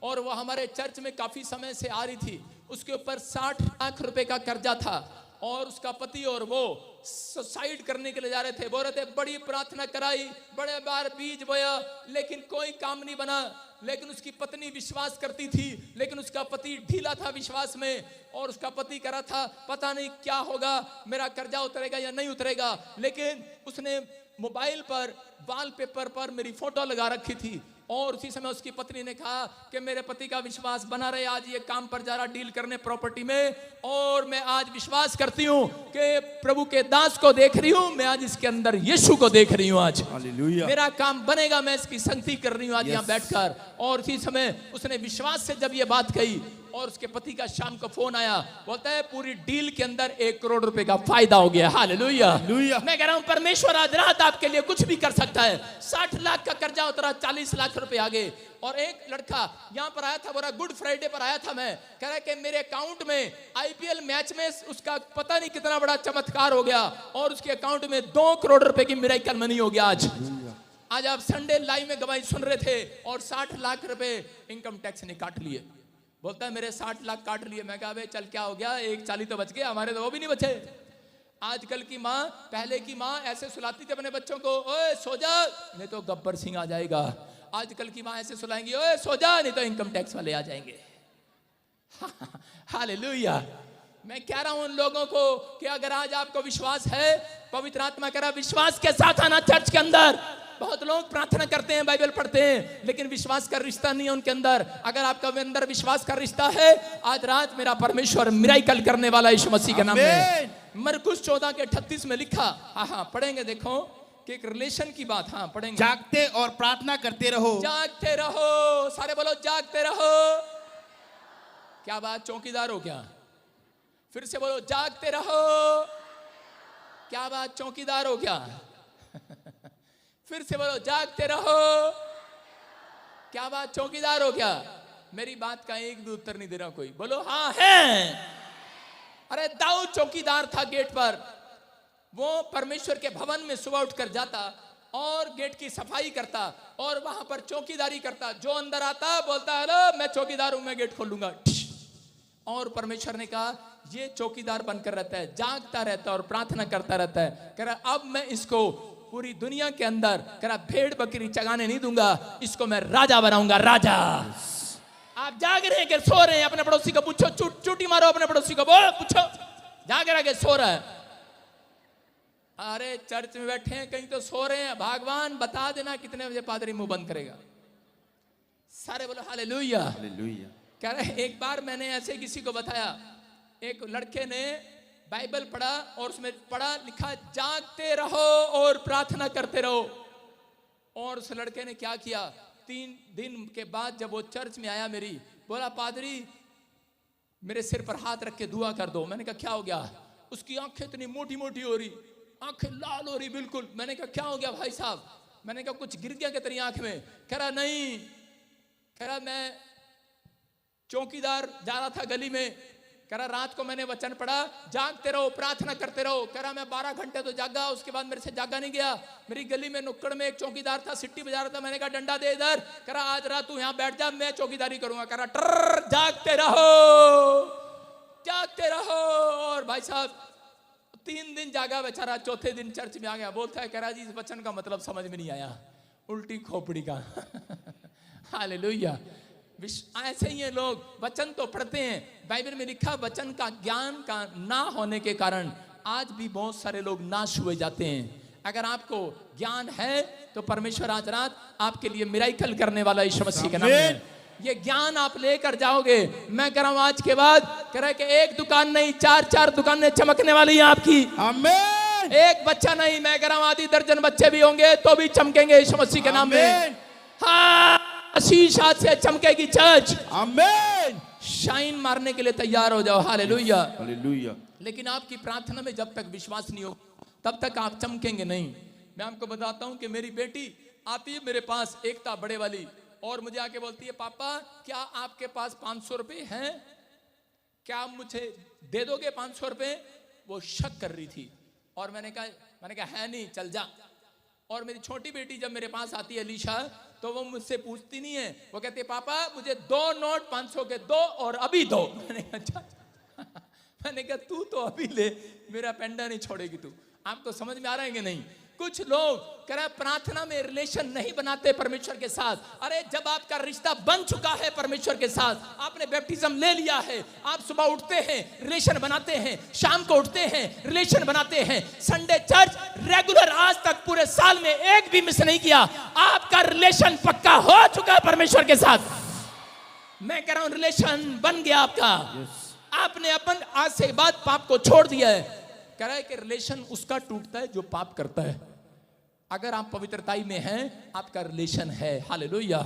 और वो हमारे चर्च में काफी समय से आ रही थी, उसके ऊपर 60 लाख रुपए का कर्जा था और उसका पति और वो सुसाइड करने के लिए जा रहे थे। बोल रहे थे बड़ी प्रार्थना कराई, बड़े बार बीज बोया लेकिन कोई काम नहीं बना। लेकिन उसकी पत्नी विश्वास करती थी, लेकिन उसका पति ढीला था विश्वास में और उसका पति कह रहा था पता नहीं क्या होगा, मेरा कर्जा उतरेगा या नहीं उतरेगा। लेकिन उसने मोबाइल पर वॉलपेपर पर मेरी फोटो लगा रखी थी और उसी समय उसकी पत्नी ने कहा कि मेरे पति का विश्वास बना रहे, आज ये काम पर जा रहा डील करने प्रॉपर्टी में, और मैं आज विश्वास करती हूँ कि प्रभु के दास को देख रही हूँ, मैं आज इसके अंदर यीशु को देख रही हूँ, आज मेरा काम बनेगा, मैं इसकी संगति कर रही हूँ आज यहाँ बैठकर। और उसी समय उसने विश्वास से जब ये बात कही और उसके पति का शाम को फोन आया, बोलता है पूरी डील के अंदर 1 करोड़ रुपए का फायदा हो गया। हालेलुया। मैं कह रहा हूं परमेश्वर आज रात आपके लिए कुछ भी कर सकता है। 60 लाख का कर्जा उतरा, 40 लाख रुपए आ गए। और एक लड़का यहाँ पर आया था, बोला गुड फ्राइडे पर आया था, मैं कह रहा है कि मेरे अकाउंट में आईपीएल मैच में उसका पता नहीं कितना बड़ा चमत्कार हो गया और उसके अकाउंट में 2 करोड़ रुपए की मिरेकल मनी हो गया। आज आप संडे लाइव में गवाही सुन रहे थे और 60 लाख रुपए इनकम टैक्स ने काट लिए। बोलता है मेरे 60 लाख काट लिए। मैं कहा बे चल क्या हो गया, 1 40 तो बच गए, हमारे तो वो भी नहीं बचे। आजकल की माँ, पहले की माँ ऐसे सुलाती थी अपने बच्चों को, ओए सो जा नहीं तो गब्बर सिंह आ जाएगा। आजकल की माँ ऐसे सुलाएंगी, ओए सो जा नहीं तो इनकम टैक्स वाले आ जाएंगे। हालेलुया। मैं कह रहा हूं उन लोगों को कि अगर आज आपको विश्वास है, पवित्र आत्मा कह रहा विश्वास के साथ आना चर्च के अंदर। बहुत लोग प्रार्थना करते हैं, बाइबल पढ़ते हैं, लेकिन विश्वास का रिश्ता नहीं है उनके अंदर। अगर आपका अंदर विश्वास का रिश्ता है, आज रात मेरा परमेश्वर मिराकल करने वाला यीशु मसीह के नाम में। मरकुस 14:38 में लिखा, हाँ पढ़ेंगे, देखो कि एक रिलेशन की बात, हाँ पढ़ेंगे। जागते और प्रार्थना करते रहो। जागते रहो, सारे बोलो जागते रहो। क्या बात, चौकीदार हो क्या? फिर से बोलो जागते रहो। क्या बात, चौकीदार हो क्या? फिर से बोलो जागते रहो। क्या बात, चौकीदार हो क्या? मेरी बात का एक भी उत्तर नहीं दे रहा कोई। बोलो हाँ है। अरे दाऊद चौकीदार था गेट पर। वो परमेश्वर के भवन में सुबह उठकर जाता और गेट की सफाई करता और वहां पर चौकीदारी करता। जो अंदर आता बोलता हेलो मैं चौकीदार हूं, मैं गेट खोलूंगा। और परमेश्वर ने कहा ये चौकीदार बनकर रहता है, जागता रहता है और प्रार्थना करता रहता है। कह रहा अब मैं इसको पूरी दुनिया के अंदर कह रहा भेड़ बकरी चगाने नहीं दूंगा, इसको मैं राजा बनाऊंगा, राजा। आप जाग रहे हैं कि सो रहे हैं? अपने पड़ोसी को पूछो, चूटी मारो अपने पड़ोसी को, बोलो पूछो जाग रहा है सो रहा है? अरे चर्च में बैठे हैं, कहीं तो सो रहे हैं। भगवान बता देना कितने बजे पादरी मुंह बंद करेगा। सारे बोलो हालेलुया। हालेलुया। कह रहे एक बार मैंने ऐसे किसी को बताया, एक लड़के ने बाइबल पढ़ा और उसमें पढ़ा लिखा जागते रहो और प्रार्थना करते रहो। और उस लड़के ने क्या किया, 3 दिन के बाद जब वो चर्च में आया मेरी, बोला पादरी मेरे सिर पर हाथ रख के दुआ कर दो। मैंने कहा क्या हो गया? उसकी आंखें इतनी मोटी मोटी हो रही, आंखें लाल हो रही बिल्कुल। मैंने कहा क्या हो गया भाई साहब? मैंने कहा कुछ गिर गया क्या तेरी आंख में? कह रहा नहीं, कह रहा मैं चौकीदार जा रहा था गली में, कह रहा रात को मैंने वचन पढ़ा जागते रहो प्रार्थना करते रहो। कह रहा मैं 12 घंटे तो जागा, उसके बाद मेरे से जागा नहीं गया। मेरी गली में नुक्कड़ में एक चौकीदार था, सिट्टी बजा रहा था। मैंने कहा डंडा दे इधर। कह रहा आज रात तू यहाँ बैठ जा, मैं चौकीदारी करूंगा। कह रहा ट्र जागते रहो, जागते रहो। और भाई साहब 3 दिन जागा बेचारा, चौथे दिन चर्च में आ गया। बोलता है कह रहा जी इस वचन का मतलब समझ में नहीं आया, उल्टी खोपड़ी का। हालेलुया। ऐसे ही है लोग, वचन तो पढ़ते हैं, बाइबल में लिखा वचन का ज्ञान का ना होने के कारण आज भी बहुत सारे लोग नाश हुए जाते हैं। अगर आपको ज्ञान है तो परमेश्वर आज रात आपके लिए मिराकल करने वाला यीशु मसीह के नाम में ये ज्ञान आप लेकर जाओगे। मैं कह रहा हूं आज के बाद कह रहा है कि एक दुकान नहीं 4 दुकानें चमकने वाली है आपकी। आमीन। एक बच्चा नहीं, मैं कह रहा हूं आधी दर्जन बच्चे भी होंगे तो भी चमकेंगे यीशु मसीह के नाम में। हाँ आशीष आज से चमकेगी चर्च। आमीन। शाइन मारने के लिए तैयार हो जाओ। Hallelujah, hallelujah. लेकिन आपकी प्रार्थना में जब तक विश्वास नहीं हो तब तक आप चमकेंगे नहीं। मैं आपको बताता हूं कि मेरी बेटी आती है मेरे पास, एकता बड़े वाली, और मुझे आके बोलती है पापा क्या आपके पास 500 रुपए हैं, क्या आप मुझे दे दोगे 500 रुपए? वो शक कर रही थी और मैंने कहा है नहीं, चल जा। और मेरी छोटी बेटी जब मेरे पास आती है अलीशा, तो वो मुझसे पूछती नहीं है, वो कहती है पापा मुझे 2 नोट 500 के दो और अभी दो। मैंने कहा तू तो अभी ले, मेरा पेंडा नहीं छोड़ेगी तू। आपको समझ में आ रहा है कि नहीं? कुछ लोग कह रहे प्रार्थना में रिलेशन नहीं बनाते परमेश्वर के साथ। अरे जब आपका रिश्ता बन चुका है परमेश्वर के साथ, आपने बैप्टिज्म ले लिया है, आप सुबह उठते हैं रिलेशन बनाते हैं, शाम को उठते हैं रिलेशन बनाते हैं, संडे चर्च रेगुलर आज तक पूरे साल में एक भी मिस नहीं किया, आपका रिलेशन पक्का हो चुका है परमेश्वर के साथ। मैं कह रहा हूं रिलेशन बन गया आपका। आपने अपन आज से बाद पाप को छोड़ दिया है। कह रहा है कि रिलेशन उसका टूटता है जो पाप करता है। अगर आप पवित्रताई में हैं आपका रिलेशन है। हालेलुया।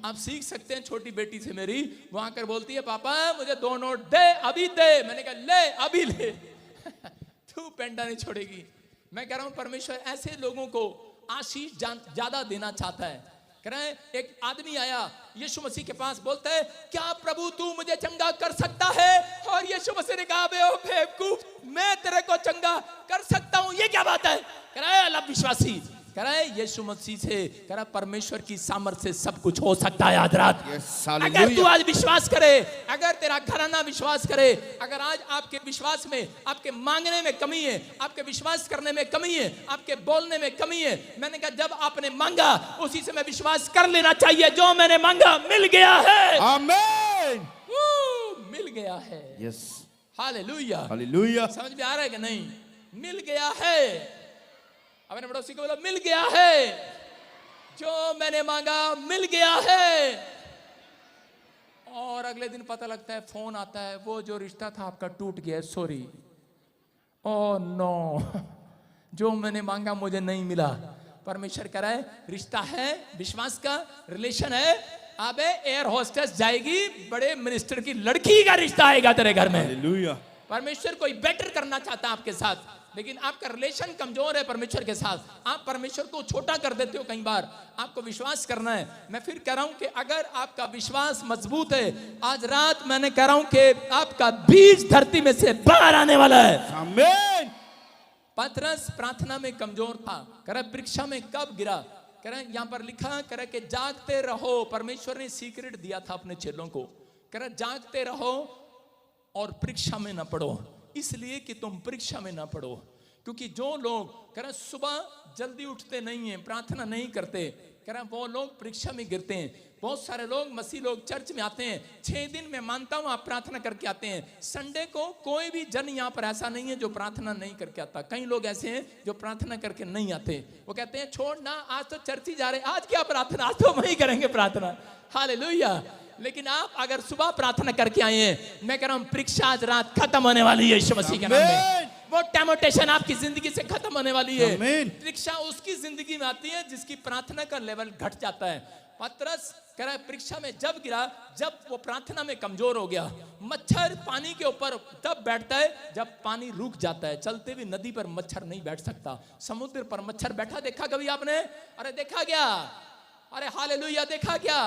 आप सीख सकते हैं छोटी बेटी से मेरी, वो आकर बोलती है पापा मुझे 2 नोट दे, अभी दे। मैंने कहा ले अभी ले। तू पेंडा नहीं छोड़ेगी। मैं कह रहा हूं परमेश्वर ऐसे लोगों को आशीष ज्यादा देना चाहता है। कह रहे हैं एक आदमी आया यीशु मसीह के पास, बोलता है क्या प्रभु तू मुझे चंगा कर सकता है? और यीशु मसीह ने कहा बेवकूफ, मैं तेरे को चंगा कर सकता हूं, ये क्या बात है? कह रहा है अल्लाह विश्वासी, कह रहा है यीशु मसीह से, कह रहा परमेश्वर की सामर्थ से सब कुछ हो सकता है। आज रात अगर तू आज विश्वास करे, अगर तेरा घराना विश्वास करे, अगर आज आपके विश्वास में, आपके मांगने में कमी है, आपके विश्वास करने में कमी है, आपके बोलने में कमी है, मैंने कहा जब आपने मांगा उसी से मैं विश्वास कर लेना चाहिए, जो मैंने मांगा मिल गया है। आमीन। मिल गया है। Yes, hallelujah. हालेलुया। समझ में आ रहा है कि नहीं? मिल गया है। अपने पड़ोसी को बोला मिल गया है, जो मैंने मांगा मिल गया है। और अगले दिन पता लगता है, फोन आता है, वो जो रिश्ता था आपका टूट गया, सॉरी। ओह नो, जो मैंने मांगा मुझे नहीं मिला। परमेश्वर कह रहा है रिश्ता है, विश्वास का रिलेशन है। अबे एयर होस्टेस जाएगी, बड़े मिनिस्टर की लड़की का रिश्ता आएगा तेरे घर में। हालेलुया। परमेश्वर कोई बेटर करना चाहता है आपके साथ, लेकिन आपका रिलेशन कमजोर है परमेश्वर के साथ। आप परमेश्वर को छोटा कर देते हो। कई बार आपको विश्वास करना है। मैं फिर कह रहा हूं कि अगर आपका विश्वास मजबूत है, आज रात मैंने कह रहा हूं कि आपका बीज धरती में से बाहर आने वाला है। आमीन। पतरस प्रार्थना में कमजोर था। कह रहा परीक्षा में कब गिरा? कह रहा यहां पर लिखा, कह रहा कि जागते रहो। परमेश्वर ने सीक्रेट दिया था अपने चेलों को। कह रहा जागते रहो और परीक्षा में ना पढ़ो, इसलिए कि तुम परीक्षा में ना पढ़ो। क्योंकि जो लोग कह रहे सुबह जल्दी उठते नहीं हैं, प्रार्थना नहीं करते, कह रहे वो लोग परीक्षा में गिरते हैं। बहुत सारे लोग, मसीह लोग चर्च में आते हैं, 6 दिन में मानता हूं आप प्रार्थना करके आते हैं। संडे को कोई भी जन यहाँ पर ऐसा नहीं है जो प्रार्थना नहीं करके आता। कई लोग ऐसे हैं जो प्रार्थना करके नहीं आते। वो कहते हैं छोड़ ना, आज तो चर्च ही जा रहे, आज क्या प्रार्थना, आज तो वही करेंगे प्रार्थना। हालेलुया। लेकिन आप अगर सुबह प्रार्थना करके आए हैं, मैं कह रहा हूं परीक्षा आज रात खत्म होने वाली है यीशु मसीह के नाम में। वो टेम्पटेशन आपकी जिंदगी से खत्म होने वाली है। परीक्षा उसकी जिंदगी में आती है जिसकी प्रार्थना का लेवल घट जाता है। पतरस कह रहा है परीक्षा में जब गिरा, जब वो प्रार्थना में कमजोर हो गया। मच्छर पानी के ऊपर तब बैठता है जब पानी रुक जाता है। चलते हुए नदी पर मच्छर नहीं बैठ सकता। समुद्र पर मच्छर बैठा देखा कभी आपने? अरे देखा क्या? अरे हालेलुया, देखा क्या?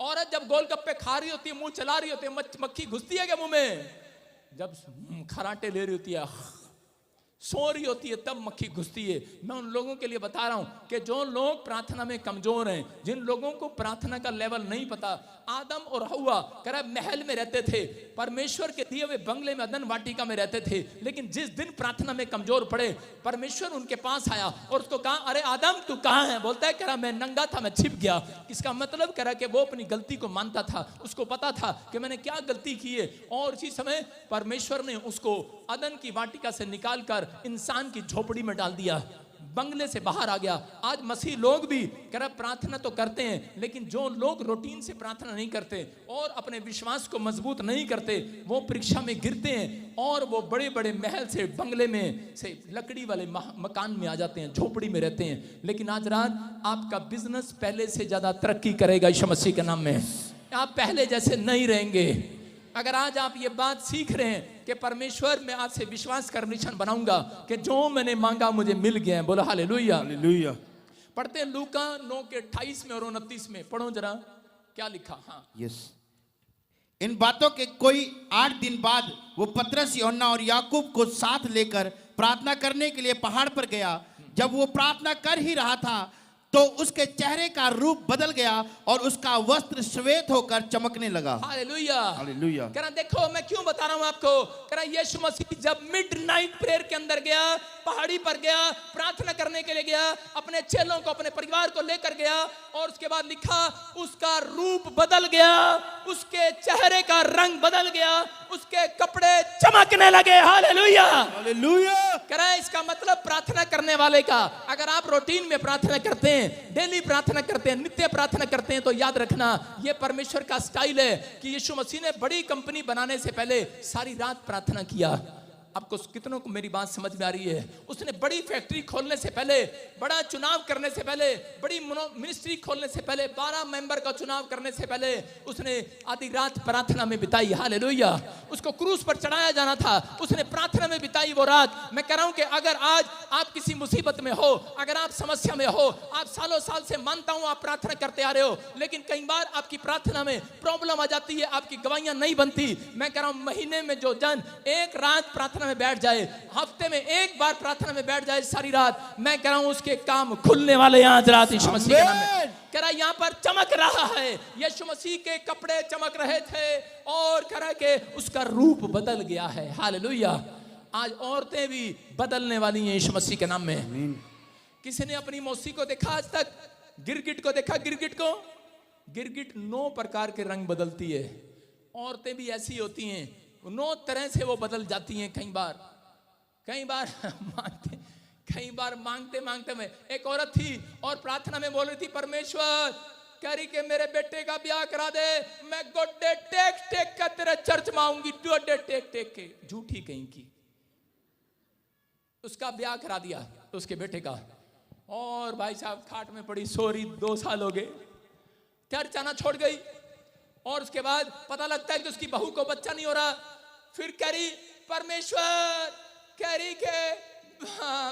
औरत जब गोलगप्पे खा रही होती है, मुंह चला रही होती है, मक्खी घुसती है क्या मुंह में? जब खराटे ले रही होती है, सो रही होती है, तब मक्खी घुसती है। मैं उन लोगों के लिए बता रहा हूं कि जो लोग प्रार्थना में कमजोर हैं, जिन लोगों को प्रार्थना का लेवल नहीं पता। आदम और हव्वा कह रहा महल में रहते थे, परमेश्वर के दिए हुए बंगले में, अदन वाटिका में रहते थे, लेकिन जिस दिन प्रार्थना में कमजोर पड़े, परमेश्वर उनके पास आया और उसको कहा अरे आदम तू कहाँ है? बोलता है कह रहा मैं नंगा था, मैं छिप गया। इसका मतलब कह रहा कि वो अपनी गलती को मानता था, उसको पता था कि मैंने क्या गलती की है। और इसी समय परमेश्वर ने उसको अदन की वाटिका से निकालकर इंसान की झोपड़ी में डाल दिया, बंगले से बाहर आ गया। आज मसीह लोग भी कह रहा प्रार्थना तो करते हैं, लेकिन जो लोग रूटीन से प्रार्थना नहीं करते और अपने विश्वास को मजबूत नहीं करते, वो परीक्षा में गिरते हैं और वो बड़े बड़े महल से, बंगले में से, लकड़ी वाले मकान में आ जाते हैं, झोपड़ी में रहते हैं। लेकिन आज रात आपका बिजनेस पहले से ज्यादा तरक्की करेगा यीशु मसीह के नाम में। आप पहले जैसे नहीं रहेंगे। अगर आज आप ये बात सीख रहे हैं कि परमेश्वर मैं आज से विश्वास का निशान बनाऊंगा कि जो मैंने मांगा मुझे मिल गया है। बोलो हालेलुया। हालेलुया। पढ़ते हैं लूका 9 के 28 में और 29 में। पढ़ो जरा क्या लिखा। हाँ यस। इन बातों के कोई 8 दिन बाद वो पतरस, यूहन्ना और याकूब को साथ लेकर प्रार्थना करने के लिए पहाड़ पर गया। जब वो प्रार्थना कर ही रहा था तो उसके चेहरे का रूप बदल गया और उसका वस्त्र श्वेत होकर चमकने लगा। हालेलुया। हालेलुया। कह रहा देखो मैं क्यों बता रहा हूं आपको। कह रहा यीशु मसीह जब मिडनाइट प्रेयर के अंदर गया, पहाड़ी पर गया, प्रार्थना करने के लिए गया, अपने चेलों को, अपने परिवार को लेकर गया और उसके बाद लिखा उसका रूप बदल गया, उसके चेहरे का रंग बदल गया, उसके कपड़े चमकने लगे। हालेलुया। हालेलुया। कह रहा है इसका मतलब प्रार्थना करने वाले का, अगर आप रूटीन में प्रार्थना करते हैं, डेली प्रार्थना करते हैं, नित्य प्रार्थना करते हैं, तो याद रखना यह परमेश्वर का स्टाइल है कि यीशु मसीह ने बड़ी कंपनी बनाने से पहले सारी रात प्रार्थना किया। आपको कितनों को मेरी बात समझ में आ रही है? उसने बड़ी फैक्ट्री खोलने से पहले, बड़ा चुनाव करने से पहले, बड़ी मिनिस्ट्री खोलने से पहले, 12 मेंबर का चुनाव करने से पहले उसने आधी रात प्रार्थना में बिताई। हालेलुया। उसको क्रूस पर चढ़ाया जाना था, उसने प्रार्थना में बिताई वो रात। मैं कह रहा हूं कि अगर आज आप किसी मुसीबत में हो, अगर आप समस्या में हो, आप सालों साल से मानता हूं आप प्रार्थना करते आ रहे हो, लेकिन कई बार आपकी प्रार्थना में प्रॉब्लम आ जाती है, आपकी गवाहियां नहीं बनती। मैं कह रहा हूं महीने में जो जन एक रात प्रार्थना प्रार्थना में बैठ जाए, हफ्ते में एक बार प्रार्थना में बैठ जाए सारी रात, मैं कह रहा हूं उसके काम खुलने वाले हैं आज रात यीशु मसीह के नाम में। कह रहा यहाँ पर चमक रहा है, यीशु मसीह के कपड़े चमक रहे थे और कह रहा कि उसका रूप बदल गया है। हालेलुया। आज औरतें भी बदलने वाली हैं यीशु मसीह के नाम में। किसी ने अपनी मौसी को देखा आज तक? गिरगिट को देखा? गिरगिट को, गिरगिट 9 प्रकार के रंग बदलती है। औरतें भी ऐसी होती हैं, 9 तरह से वो बदल जाती हैं। कई बार मांगते में एक औरत थी और प्रार्थना में बोल रही थी, परमेश्वर कह रही कि मेरे बेटे का ब्याह करा दे, मैं गोड्डे टेक कर तेरे चर्च में आऊंगी, गोड्डे टेक के। झूठी कहीं की। उसका ब्याह करा दिया उसके बेटे का, और भाई साहब खाट में पड़ी सोरी, 2 साल हो गए, चर्च आना छोड़ गई। और उसके बाद पता लगता है कि उसकी बहू को बच्चा नहीं हो रहा। फिर कह रही परमेश्वर, कह रही के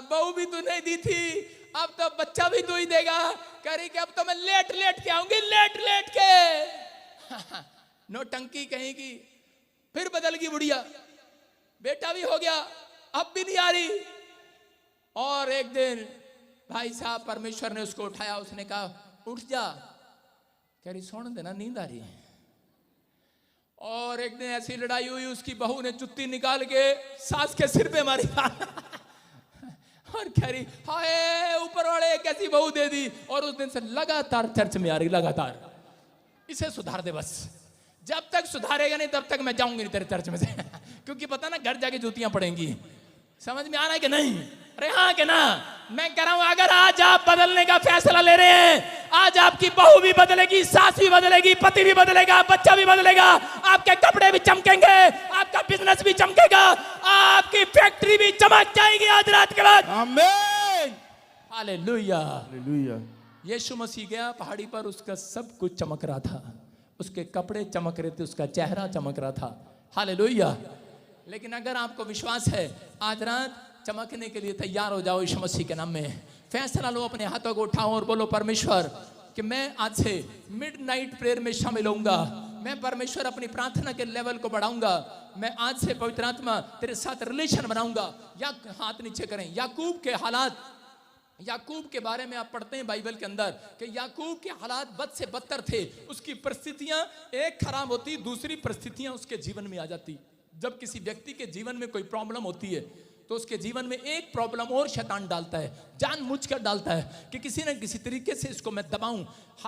बहू भी तू नहीं दी थी, अब तो बच्चा भी तू ही देगा। कह रही कि अब तो मैं लेट के आऊंगी, लेट के। नौटंकी कहीं की। फिर बदल गई बुढ़िया, बेटा भी हो गया, अब भी नहीं आ रही। और एक दिन भाई साहब परमेश्वर ने उसको उठाया, उसने कहा उठ जा। कह रही सोने देना, नींद आ रही है। और एक दिन ऐसी लड़ाई हुई, उसकी बहू ने जुत्ती निकाल के सास के सिर पे मारी। और कह रही हाय ऊपर वाले कैसी बहू दे दी। और उस दिन से लगातार चर्च में आ रही, लगातार। इसे सुधार दे बस, जब तक सुधारेगा नहीं तब तक मैं जाऊंगी नहीं तेरे चर्च में से। क्योंकि पता ना घर जाके जूतियां पड़ेंगी। समझ में आ रहा है कि नहीं? अरे हाँ कि ना? मैं कह रहा हूं अगर आज आप बदलने का फैसला ले रहे हैं, आज आपकी बहू भी बदलेगी, सास भी बदलेगी, पति भी बदलेगा, बच्चा भी बदलेगा, आपके कपड़े भी चमकेंगे, आपका बिजनेस भी चमकेगा, आपकी फैक्ट्री भी चमक जाएगी आज रात के बाद। आमीन। हालेलुया। हालेलुया। यीशु मसीह गया पहाड़ी पर, उसका सब कुछ चमक रहा था, उसके कपड़े चमक रहे थे, उसका चेहरा चमक रहा था। हालेलुया। लेकिन अगर आपको विश्वास है, आज रात चमकने के लिए तैयार हो जाओ यीशु मसीह के नाम में। फैसला लो, अपने हाथों को उठाओ और बोलो परमेश्वर कि मैं आज से मिडनाइट प्रेयर में शामिल होऊंगा। मैं परमेश्वर अपनी प्रार्थना के लेवल को बढ़ाऊंगा। मैं आज से पवित्र आत्मा तेरे साथ रिलेशन बनाऊंगा। या हाथ नीचे करें। याकूब के हालात, याकूब के बारे में आप पढ़ते हैं बाइबल के अंदर कि याकूब के हालात बद से बदतर थे। उसकी परिस्थितियां एक खराब होती, दूसरी परिस्थितियां उसके जीवन में आ जाती। जब किसी व्यक्ति के जीवन में कोई प्रॉब्लम होती है तो उसके जीवन में एक प्रॉब्लम और शैतान डालता है, जानबूझकर डालता है कि किसी न किसी तरीके से इसको मैं दबाऊं।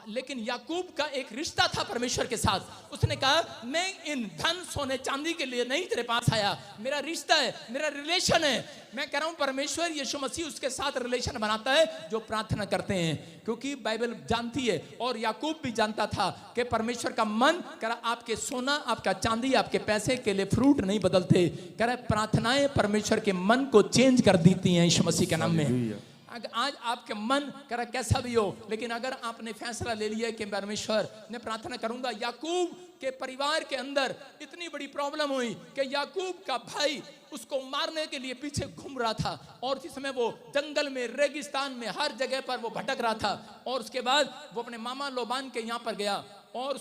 लेकिन याकूब का एक रिश्ता था परमेश्वर के साथ। उसने कहा मैं इन धन सोने चांदी के लिए नहीं तेरे पास आया, मेरा रिश्ता है, मेरा रिलेशन है। मैं कह रहा हूं परमेश्वर यीशु मसीह उसके साथ रिलेशन बनाता है जो प्रार्थना करते हैं। क्योंकि बाइबल जानती है और याकूब भी जानता था कि परमेश्वर का मन कह रहा आपके सोना, आपका चांदी, आपके पैसे के लिए फ्रूट नहीं बदलते। कह रहा प्रार्थनाएं परमेश्वर के मन को चेंज कर देती हैं यीशु मसीह के नाम में। आज आपके मन करा कैसा भी हो, लेकिन अगर आपने फैसला ले लिया कि परमेश्वर ने प्रार्थना करूंगा। याकूब के परिवार के अंदर इतनी बड़ी प्रॉब्लम हुई कि याकूब का भाई उसको मारने के लिए पीछे घूम रहा था और जिस समय वो जंगल में, रेगिस्तान में, हर जगह पर वो भटक रहा था। और उसके बाद वो अपने मामा लोबान के यहाँ पर गया और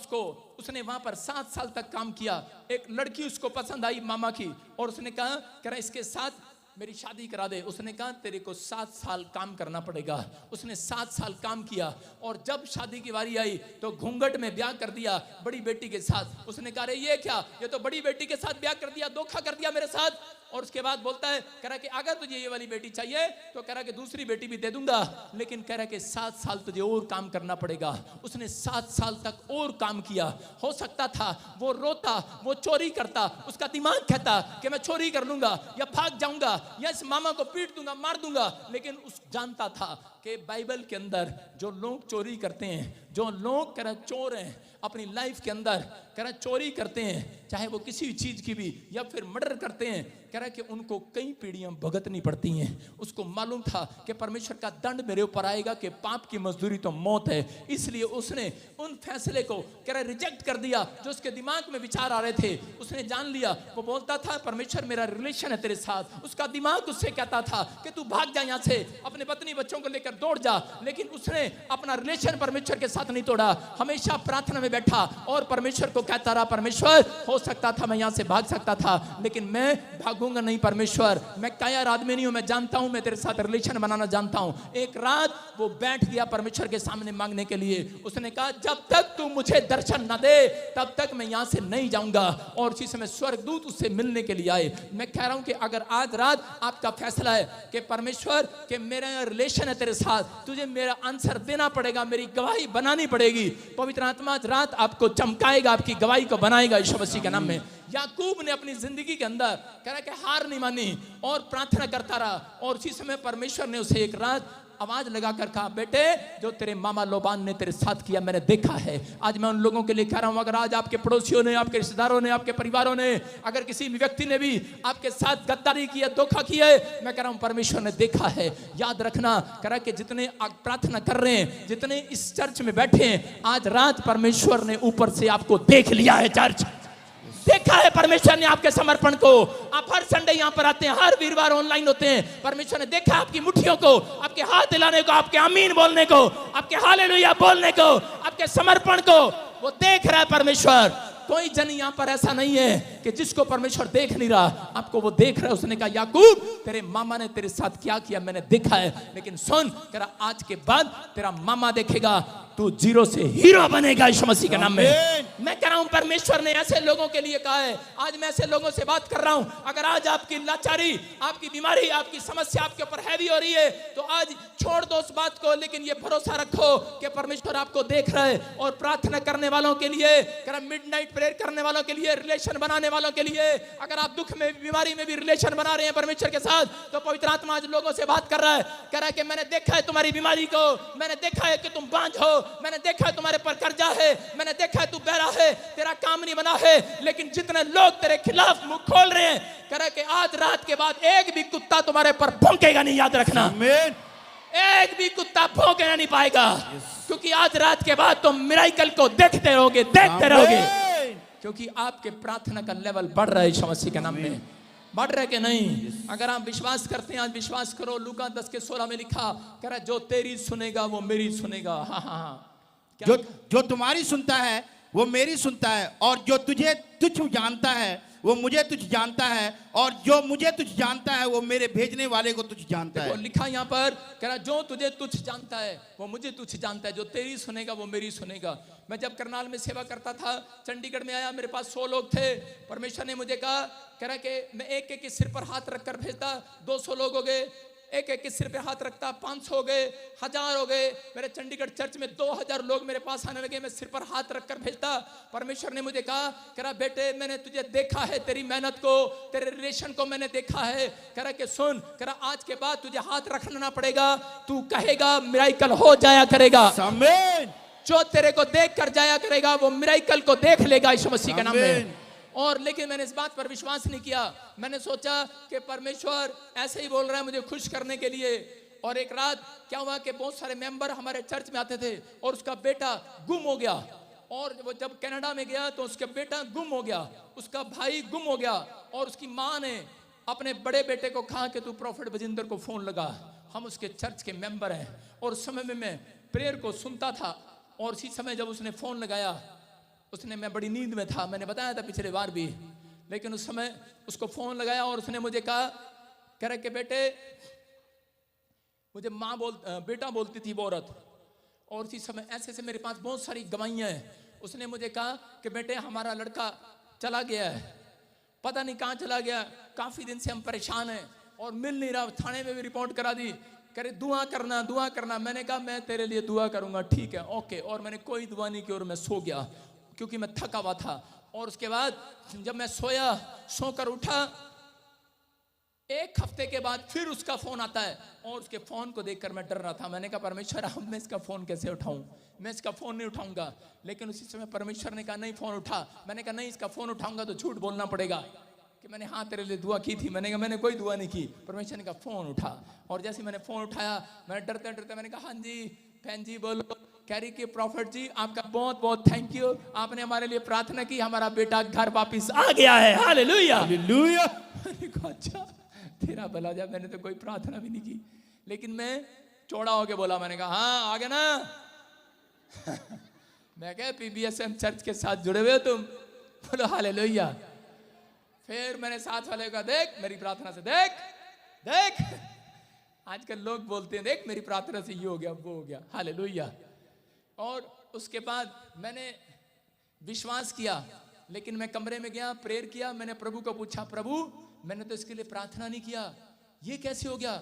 उसने वहां पर 7 साल तक काम किया। एक लड़की उसको पसंद आई मामा की और उसने कहा इसके साथ मेरी शादी करा दे। उसने कहा तेरे को 7 साल काम करना पड़ेगा। उसने 7 साल काम किया और जब शादी की बारी आई तो घूंघट में ब्याह कर दिया बड़ी बेटी के साथ। उसने कहा ये क्या, ये तो बड़ी बेटी के साथ ब्याह कर दिया, धोखा कर दिया मेरे साथ। और उसके बाद बोलता है कह रहा कि अगर तुझे ये वाली बेटी चाहिए तो कह रहा कि दूसरी बेटी भी दे दूंगा, लेकिन कह रहा कि 7 साल तुझे और काम करना पड़ेगा। उसने 7 साल तक और काम किया। हो सकता था वो रोता, वो चोरी करता, उसका दिमाग कहता कि मैं चोरी कर लूंगा या भाग जाऊंगा या इस मामा को पीट दूंगा, मार दूंगा। लेकिन उस जानता था कि बाइबल के अंदर जो लोग चोरी करते हैं, जो लोग कह रहा चोर हैं अपनी लाइफ के अंदर, कह रहा चोरी करते हैं, चाहे वो किसी भी चीज की भी, या फिर मर्डर करते हैं, कह रहा कि उनको कई पीढ़ियां भुगतनी पड़ती हैं। उसको मालूम था कि परमेश्वर का दंड मेरे ऊपर आएगा, कि पाप की मजदूरी तो मौत है। इसलिए उसने उन फैसले को कह रहा रिजेक्ट कर दिया जो उसके दिमाग में विचार आ रहे थे। उसने जान लिया, वो बोलता था परमेश्वर मेरा रिलेशन है तेरे साथ। उसका दिमाग उससे कहता था कि तू भाग जा यहाँ से, अपने पत्नी बच्चों को लेकर दौड़ जा। लेकिन उसने अपना रिलेशन परमेश्वर के साथ नहीं तोड़ा, हमेशा प्रार्थना में में बैठा और परमेश्वर को कहता रहा, परमेश्वर हो सकता था मैं यहाँ से भाग सकता था, लेकिन मैं भागूंगा नहीं परमेश्वर, मैं कायर आदमी नहीं हूँ, मैं जानता हूँ मैं तेरे साथ रिलेशन बनाना जानता हूँ। एक रात वो बैठ गया परमेश्वर के सामने मांगने के लिए। उसने कहा जब तक तू मुझे दर्शन न दे तब तक मैं यहाँ से नहीं जाऊंगा। और उसी समय स्वर्गदूत उससे मिलने के लिए आए। मैं कह रहा हूँ कि अगर आज रात आपका फैसला है कि परमेश्वर के मेरा रिलेशन है तेरे साथ, तुझे मेरा आंसर देना पड़ेगा, मेरी गवाही बनानी पड़ेगी, पवित्र आत्मा आज रात आपको चमकाएगा, आपकी गवाही को बनाएगा यीशु मसीह के नाम में। याकूब ने अपनी जिंदगी के अंदर कह रहा कि हार नहीं मानी और प्रार्थना करता रहा। और उसी समय परमेश्वर ने उसे एक रात आवाज लगाकर कहा, बेटे जो तेरे मामा लोबान ने तेरे साथ किया मैंने देखा है। आज मैं उन लोगों के लिए कह रहा हूं, अगर आज आपके पड़ोसियों ने, आपके रिश्तेदारों ने, आपके परिवारों ने, अगर किसी व्यक्ति ने भी आपके साथ गद्दारी की है, धोखा किया है, मैं कह रहा हूं परमेश्वर ने देखा है। याद रखना कह रहा कि जितने प्रार्थना कर रहे हैं, जितने इस चर्च में बैठे हैं, आज रात परमेश्वर ने ऊपर से आपको देख लिया है। चर्च देखा है परमेश्वर ने आपके समर्पण को। आप हर संडे यहाँ पर आते हैं, हर वीरवार ऑनलाइन होते हैं। परमेश्वर ने देखा आपकी मुट्ठियों को, आपके हाथ हिलाने को, आपके आमीन बोलने को, आपके हालेलुया बोलने को, आपके समर्पण को वो देख रहा है परमेश्वर। कोई जन यहाँ पर ऐसा नहीं है कि जिसको परमेश्वर देख नहीं रहा, आपको वो देख रहा है। उसने कहा याकूब तेरे मामा ने तेरे साथ क्या किया मैंने देखा है, लेकिन सुन कह रहा आज के बाद तेरा मामा देखेगा, तू जीरो से हीरो बनेगा यीशु मसीह के नाम में। मैं कह रहा हूं परमेश्वर ने ऐसे लोगों के लिए कहा है। आज मैं ऐसे लोगों से बात कर रहा हूं, अगर आज आपकी लाचारी, आपकी बीमारी, आपकी समस्या आपके ऊपर हैवी हो रही है तो आज छोड़ दो उस बात को, लेकिन ये भरोसा रखो कि परमेश्वर आपको देख रहा है। और प्रार्थना करने वालों के लिए, कह रहा मिडनाइट प्रेयर करने वालों के लिए, रिलेशन बनाने वालों के लिए, अगर आप दुख में, बीमारी में भी रिलेशन बना रहे हैं परमेश्वर के साथ, तो पवित्र आत्मा आज लोगों से बात कर रहा है। कह रहा है कि मैंने देखा है तुम्हारी बीमारी को, मैंने देखा है कि तुम बांझ हो, मैंने देखा है तुम्हारे पर कर्जा है, मैंने देखा है तू बहरा है, तेरा काम नहीं बना है, लेकिन जितने लोग तेरे खिलाफ मुंह खोल रहे हैं, कह रहा है कि आज रात के बाद एक भी कुत्ता तुम्हारे पर भौंकेगा नहीं। याद रखना, एक भी कुत्ता भौंकना नहीं पाएगा, क्योंकि आज रात के बाद तुम मिराकल को देखते रहोगे, देखते रहोगे, क्योंकि आपके प्रार्थना का लेवल बढ़ रहा है यीशु मसीह के नाम में। बढ़ रहा है कि नहीं? अगर आप विश्वास करते हैं आज विश्वास करो। लूका 10:16 में लिखा, कह रहा जो तेरी सुनेगा वो मेरी सुनेगा। हाँ हाँ हाँ, जो तुम्हारी सुनता है वो मेरी सुनता है, और जो तुझे तुझ जानता है वो मुझे तुझ जानता है, और जो मुझे तुझ जानता है वो मेरे भेजने वाले को तुझ जानता है। लिखा यहाँ पर, कह रहा जो तुझे तुझ जानता है वो मुझे तुझ जानता है, जो तेरी सुनेगा वो मेरी सुनेगा। मैं जब करनाल में सेवा करता था, चंडीगढ़ में आया, मेरे पास 100 लोग थे। परमेश्वर ने मुझे कहा, कह रहा कि मैं एक एक के सिर पर हाथ रखकर भेजता, 200 लोग हो गए, एक एक के सिर पे हाथ रखता, 500 हो गए, 1000 हो गए। मेरे चंडीगढ़ चर्च में 2000 लोग मेरे पास आने लगे, मैं सिर पर हाथ रखकर भेजता। परमेश्वर ने मुझे कहा, कह रहा बेटे मैंने तुझे देखा है, तेरी मेहनत को, तेरे रिलेशन को मैंने देखा है। कह रहा कि सुन, कह रहा आज के बाद तुझे हाथ रखना पड़ेगा, तू कहेगा मिराकल हो जाया करेगा। जो तेरे को देख कर जाया करेगा वो मिराकल को देख लेगा यीशु मसीह के नाम में। और लेकिन मैंने इस बात पर विश्वास नहीं किया। मैंने सोचा कि परमेश्वर ऐसे ही बोल रहा है मुझे खुश करने के लिए। और एक रात क्या हुआ कि बहुत सारे मेंबर हमारे चर्च में आते थे और उसका बेटा गुम हो गया। और वो जब कनाडा में गया तो उसका बेटा गुम हो गया, उसका भाई गुम हो गया। और उसकी माँ ने अपने बड़े बेटे को कहा कि तू प्रॉफिट बजिंदर को फोन लगा, हम उसके चर्च के मेंबर हैं। और उस समय में मैं प्रेयर को सुनता था, और इसी समय जब उसने फोन लगाया, उसने, मैं बड़ी नींद में था, मैंने बताया था पिछले बार भी, लेकिन उस समय उसको फोन लगाया और उसने मुझे कहा, कह रहे कि बेटे, मुझे बेटा बोलती थी वो औरत। और इसी समय ऐसे से मेरे पास बहुत सारी गवाहियां हैं। उसने मुझे कहा कि बेटे हमारा लड़का चला गया है, पता नहीं कहाँ चला गया, काफी दिन से हम परेशान हैं और मिल नहीं रहा। थाने में भी रिपोर्ट करा दी, कह रहे दुआ करना दुआ करना। मैंने कहा मैं तेरे लिए दुआ करूंगा, ठीक है ओके। और मैंने कोई दुआ नहीं की और मैं सो गया क्योंकि मैं थका हुआ था। और उसके बाद जब मैं सोकर उठा, एक हफ्ते के बाद फिर उसका फोन आता है और उसके फोन को देखकर मैं डर रहा था। मैंने कहा परमेश्वर अब मैं इसका फोन कैसे उठाऊं, मैं इसका फोन नहीं उठाऊंगा। लेकिन उसी समय परमेश्वर ने कहा नहीं फोन उठा। मैंने कहा नहीं, इसका फोन उठाऊंगा तो झूठ बोलना पड़ेगा कि मैंने हाँ तेरे लिए दुआ की थी। मैंने कहा मैंने कोई दुआ नहीं की। परमेश्वर ने कहा फोन उठा। और जैसे मैंने फोन उठाया, मैंने डरते डरते मैंने कहा हाँ जी बहन जी बोलो। कह रही कि प्रॉफिट जी आपका बहुत बहुत थैंक यू, आपने हमारे लिए प्रार्थना की, हमारा बेटा घर वापिस आ गया है। Hallelujah hallelujah. मैंने कहा अच्छा तेरा भला जा, मैंने तो कोई प्रार्थना भी नहीं की, लेकिन मैं चौड़ा होके बोला। मैंने कहा हाँ आ गया ना। मैं कहा PBSM चर्च के साथ जुड़े हुए हो तुम? बोलो हालेलुया। फिर मैंने साथ वाले को कहा, देख मेरी प्रार्थना से देख देख, आजकल लोग बोलते हैं देख मेरी प्रार्थना से ये हो गया वो हो गया, हालेलुया। और उसके बाद मैंने विश्वास किया, लेकिन मैं कमरे में गया, प्रेयर किया, मैंने प्रभु को पूछा, प्रभु मैंने तो इसके लिए प्रार्थना नहीं किया, ये कैसे हो गया?